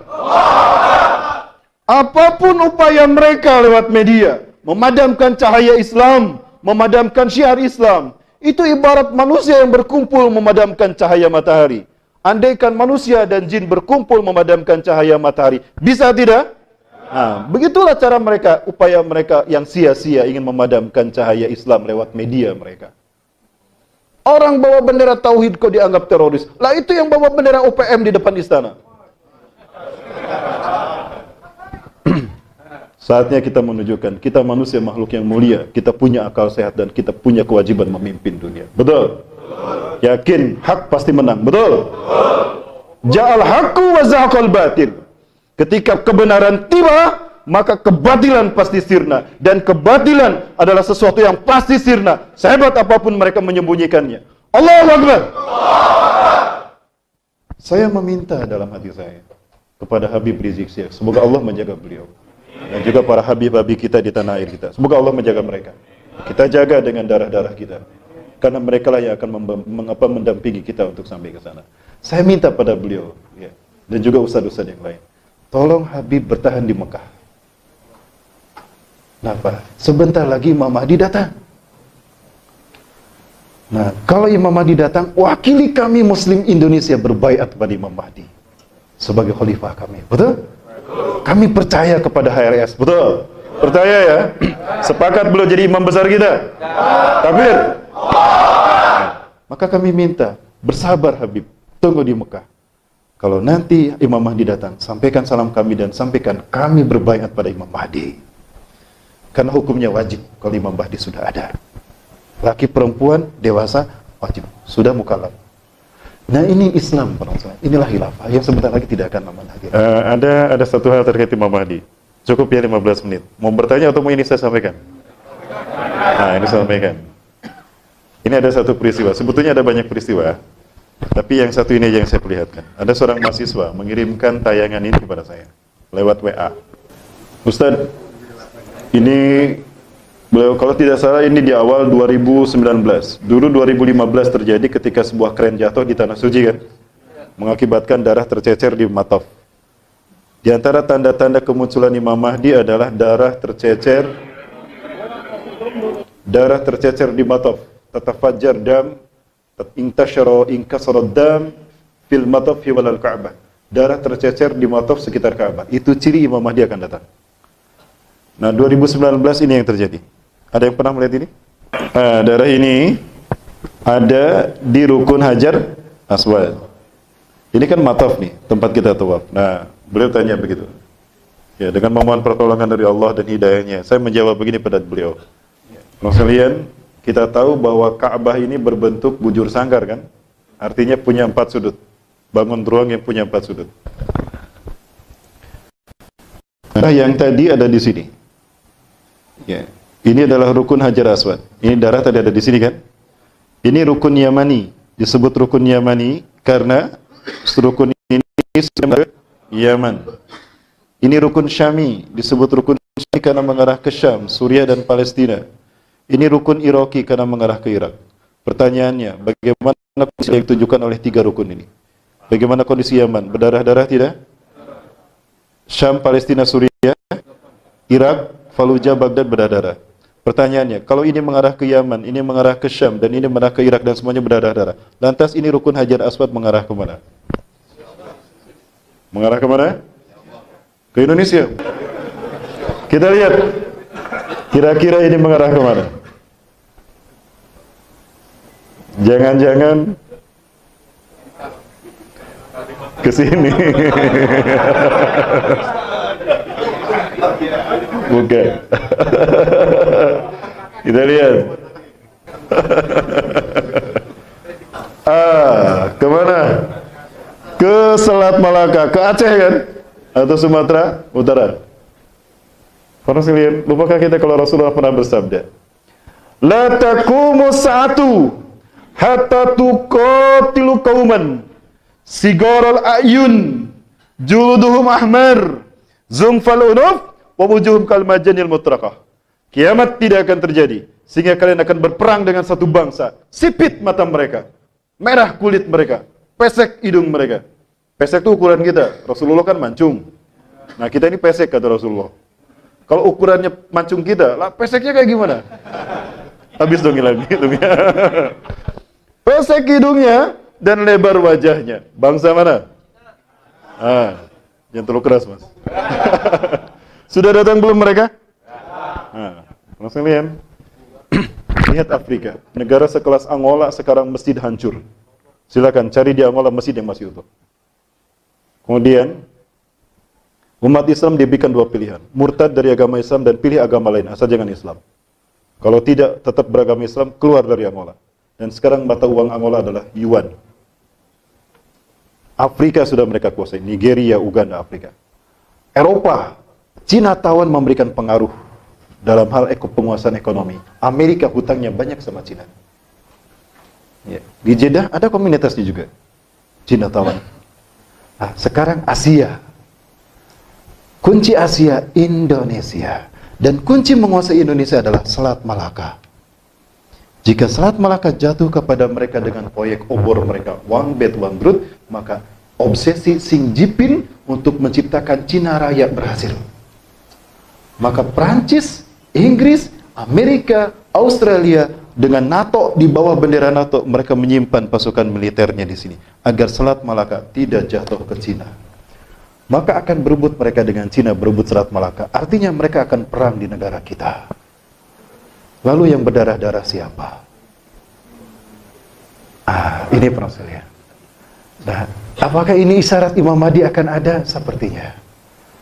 Apapun upaya mereka lewat media, memadamkan cahaya Islam, memadamkan syiar Islam, itu ibarat manusia yang berkumpul memadamkan cahaya matahari. Andaikan manusia dan jin berkumpul memadamkan cahaya matahari, bisa tidak? Nah, begitulah cara mereka, upaya mereka yang sia-sia ingin memadamkan cahaya Islam lewat media mereka. Orang bawa bendera tauhid kok dianggap teroris. Lah itu yang bawa bendera UPM di depan istana. Saatnya kita menunjukkan kita manusia makhluk yang mulia, kita punya akal sehat dan kita punya kewajiban memimpin dunia. Betul? Yakin hak pasti menang. Betul? Ja'al haqqu wa zahaqal batil. Ketika kebenaran tiba, maka kebatilan pasti sirna. Dan kebatilan adalah sesuatu yang pasti sirna, sehebat apapun mereka menyembunyikannya. Allahu Akbar. Saya meminta dalam hati saya kepada Habib Rizik Syihab, semoga Allah menjaga beliau. Dan juga para habib-habib kita di tanah air kita. Semoga Allah menjaga mereka. Kita jaga dengan darah-darah kita. Karena mereka lah yang akan mendampingi kita untuk sampai ke sana. Saya minta pada beliau, ya, dan juga ustadz-ustadz yang lain, tolong Habib bertahan di Mekah. Kenapa? Sebentar lagi Imam Mahdi datang. Nah, kalau Imam Mahdi datang, wakili kami Muslim Indonesia berbaiat kepada Imam Mahdi sebagai khalifah kami. Betul? Kami percaya kepada HRS. Betul? Percaya ya? Sepakat belum jadi imam besar kita? Takbir. Maka kami minta, bersabar Habib, tunggu di Mekah. Kalau nanti Imam Mahdi datang, sampaikan salam kami dan sampaikan kami berbaiat pada Imam Mahdi. Karena hukumnya wajib kalau Imam Mahdi sudah ada. Laki perempuan dewasa wajib, sudah mukallaf. Nah ini Islam, inilah khilafah yang sebentar lagi tidak akan lama lagi. Ada satu hal terkait Imam Mahdi. Cukup ya 15 menit. Mau bertanya atau mau ini saya sampaikan? Nah ini saya sampaikan. Ini ada satu peristiwa. Sebetulnya ada banyak peristiwa, tapi yang satu ini aja yang saya perlihatkan. Ada seorang mahasiswa mengirimkan tayangan ini kepada saya lewat WA. Ustadz, ini beliau kalau tidak salah ini di awal 2019. Dulu 2015 terjadi ketika sebuah kren jatuh di Tanah Suci kan, mengakibatkan darah tercecer di Mataf. Di antara tanda-tanda kemunculan Imam Mahdi adalah darah tercecer di Mataf. Tatafajjar dam, inkasara dam fil Mataf fi walal Ka'bah. Darah tercecer di Mataf sekitar Ka'bah. Itu ciri Imam Mahdi akan datang. Nah, 2019 ini yang terjadi. Ada yang pernah melihat ini? Darah ini ada di Rukun Hajar Aswad. Ini kan Mataf nih, tempat kita tawaf. Nah, beliau tanya begitu. Ya, dengan memohon pertolongan dari Allah dan hidayahnya, saya menjawab begini pada beliau. Sekalian, kita tahu bahwa Ka'bah ini berbentuk bujur sangkar kan? Artinya punya 4 sudut. Bangun ruang yang punya 4 sudut. Nah, yang tadi ada di sini. Ya, ini adalah Rukun Hajar Aswad. Ini darah tadi ada di sini kan? Ini Rukun Yamani. Disebut Rukun Yamani karena rukun ini Yaman. Ini Rukun Syami. Disebut Rukun Syami karena mengarah ke Syam, Suriah dan Palestina. Ini rukun Iraqi karena mengarah ke Irak. Pertanyaannya, bagaimana kondisi yang ditujukan oleh 3 rukun ini? Bagaimana kondisi Yaman? Berdarah-darah tidak? Syam, Palestina, Suriah, Irak, Fallujah, Baghdad berdarah-darah. Pertanyaannya, kalau ini mengarah ke Yaman, ini mengarah ke Syam, dan ini mengarah ke Irak, dan semuanya berdarah-darah. Lantas ini rukun Hajar Aswad mengarah ke mana? Mengarah ke mana? Ke Indonesia. Kita lihat, kira-kira ini mengarah ke mana? Jangan-jangan ke sini. Bukan. Kita lihat. Kemana? Ke Selat Malaka, ke Aceh kan? Atau Sumatera Utara? Para sekalian, lupakah kita kalau Rasulullah pernah bersabda, "La taqumu sa'atu hatta tuqatilu qauman sigaral ayun juluduhum ahmar zungfal unuf wa wujuhum kal majanil mutraqah." Kiamat tidak akan terjadi sehingga kalian akan berperang dengan satu bangsa, sipit mata mereka, merah kulit mereka, pesek hidung mereka. Pesek itu ukuran kita. Rasulullah kan mancung. Nah, kita ini pesek kata Rasulullah. Kalau ukurannya mancung kita, lah peseknya kayak gimana? Habis dong hilang hidungnya. Pesek hidungnya dan lebar wajahnya. Bangsa mana? Jangan terlalu keras, Mas. Sudah datang belum mereka? Langsung lihat. Lihat Afrika. Negara sekelas Angola sekarang masjid hancur. Silakan cari di Angola masjid yang masih utuh. Kemudian umat Islam diberikan 2 pilihan. Murtad dari agama Islam dan pilih agama lain, asal jangan Islam. Kalau tidak tetap beragama Islam, keluar dari Angola. Dan sekarang mata uang Angola adalah yuan. Afrika sudah mereka kuasai, Nigeria, Uganda, Afrika. Eropa, Cina tawan memberikan pengaruh dalam hal penguasaan ekonomi. Amerika hutangnya banyak sama Cina. Ya. Di Jeddah ada komunitasnya juga, Cina tawan. Nah, sekarang Asia. Kunci Asia, Indonesia. Dan kunci menguasai Indonesia adalah Selat Malaka. Jika Selat Malaka jatuh kepada mereka dengan proyek obor mereka, One Belt One Road, maka obsesi Xi Jinping untuk menciptakan Cina Raya berhasil. Maka Prancis, Inggris, Amerika, Australia, dengan NATO di bawah bendera NATO, mereka menyimpan pasukan militernya di sini, agar Selat Malaka tidak jatuh ke Cina. Maka akan berebut mereka dengan Cina, berebut Selat Malaka. Artinya mereka akan perang di negara kita. Lalu yang berdarah-darah siapa? Ini persoalannya. Nah, apakah ini isyarat Imam Mahdi akan ada? Sepertinya.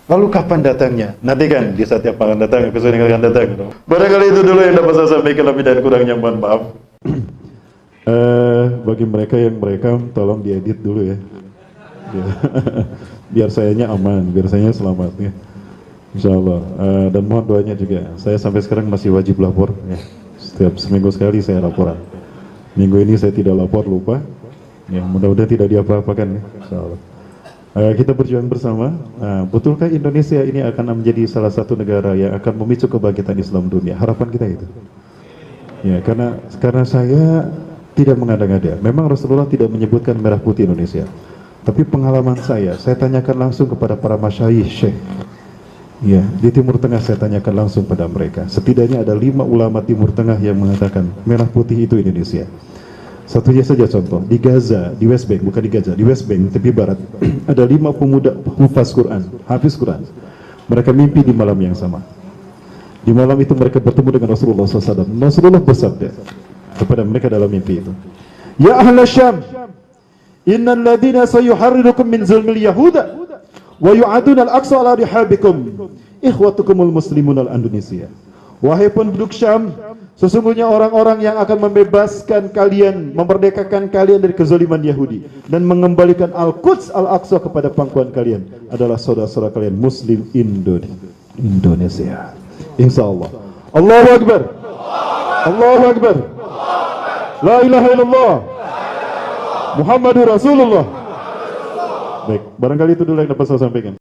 Lalu kapan datangnya? Nanti kan di saat yang akan datang, episode yang akan datang. Barangkali itu dulu yang dapat saya sampaikan, lebih dan kurangnya mohon maaf. Bagi mereka yang merekam, tolong diedit dulu ya. Biar sayanya aman, biar sayanya selamat ya, insyaallah. Dan mohon doanya juga. Saya sampai sekarang masih wajib lapor ya. Setiap seminggu sekali saya laporan. Minggu ini saya tidak lapor, lupa ya, mudah-mudahan tidak diapa-apakan ya, insyaallah. Kita berjuang bersama. Betulkah Indonesia ini akan menjadi salah satu negara yang akan memicu kebangkitan Islam dunia? Harapan kita itu ya, karena saya tidak mengada-ngada. Memang Rasulullah tidak menyebutkan merah putih Indonesia. Tapi pengalaman saya tanyakan langsung kepada para masyayikh syekh. Ya, di Timur Tengah saya tanyakan langsung pada mereka. Setidaknya ada 5 ulama Timur Tengah yang mengatakan merah putih itu Indonesia. Satunya saja contoh, di Gaza, di West Bank, bukan di Gaza, di West Bank, tepi barat, ada 5 pemuda hafiz Quran. Mereka mimpi di malam yang sama. Di malam itu mereka bertemu dengan Rasulullah SAW. Rasulullah bersabda kepada mereka dalam mimpi itu, "Ya ahla Syam, innal ladina sayuharrirukum min zulmil yahuda wa yu'aduna al-aqsa ala rihabikum ikhwatukumul muslimun al-Indonesia." Wahai penduduk Syam, sesungguhnya orang-orang yang akan membebaskan kalian, memerdekakan kalian dari kezaliman Yahudi dan mengembalikan Al-Quds Al-Aqsa kepada pangkuan kalian adalah saudara-saudara kalian Muslim Indonesia. Insyaallah. Allahu Akbar. Allahu Akbar. La ilaha illallah. Muhammadur Rasulullah. Baik, barangkali itu dulu yang dapat saya sampaikan.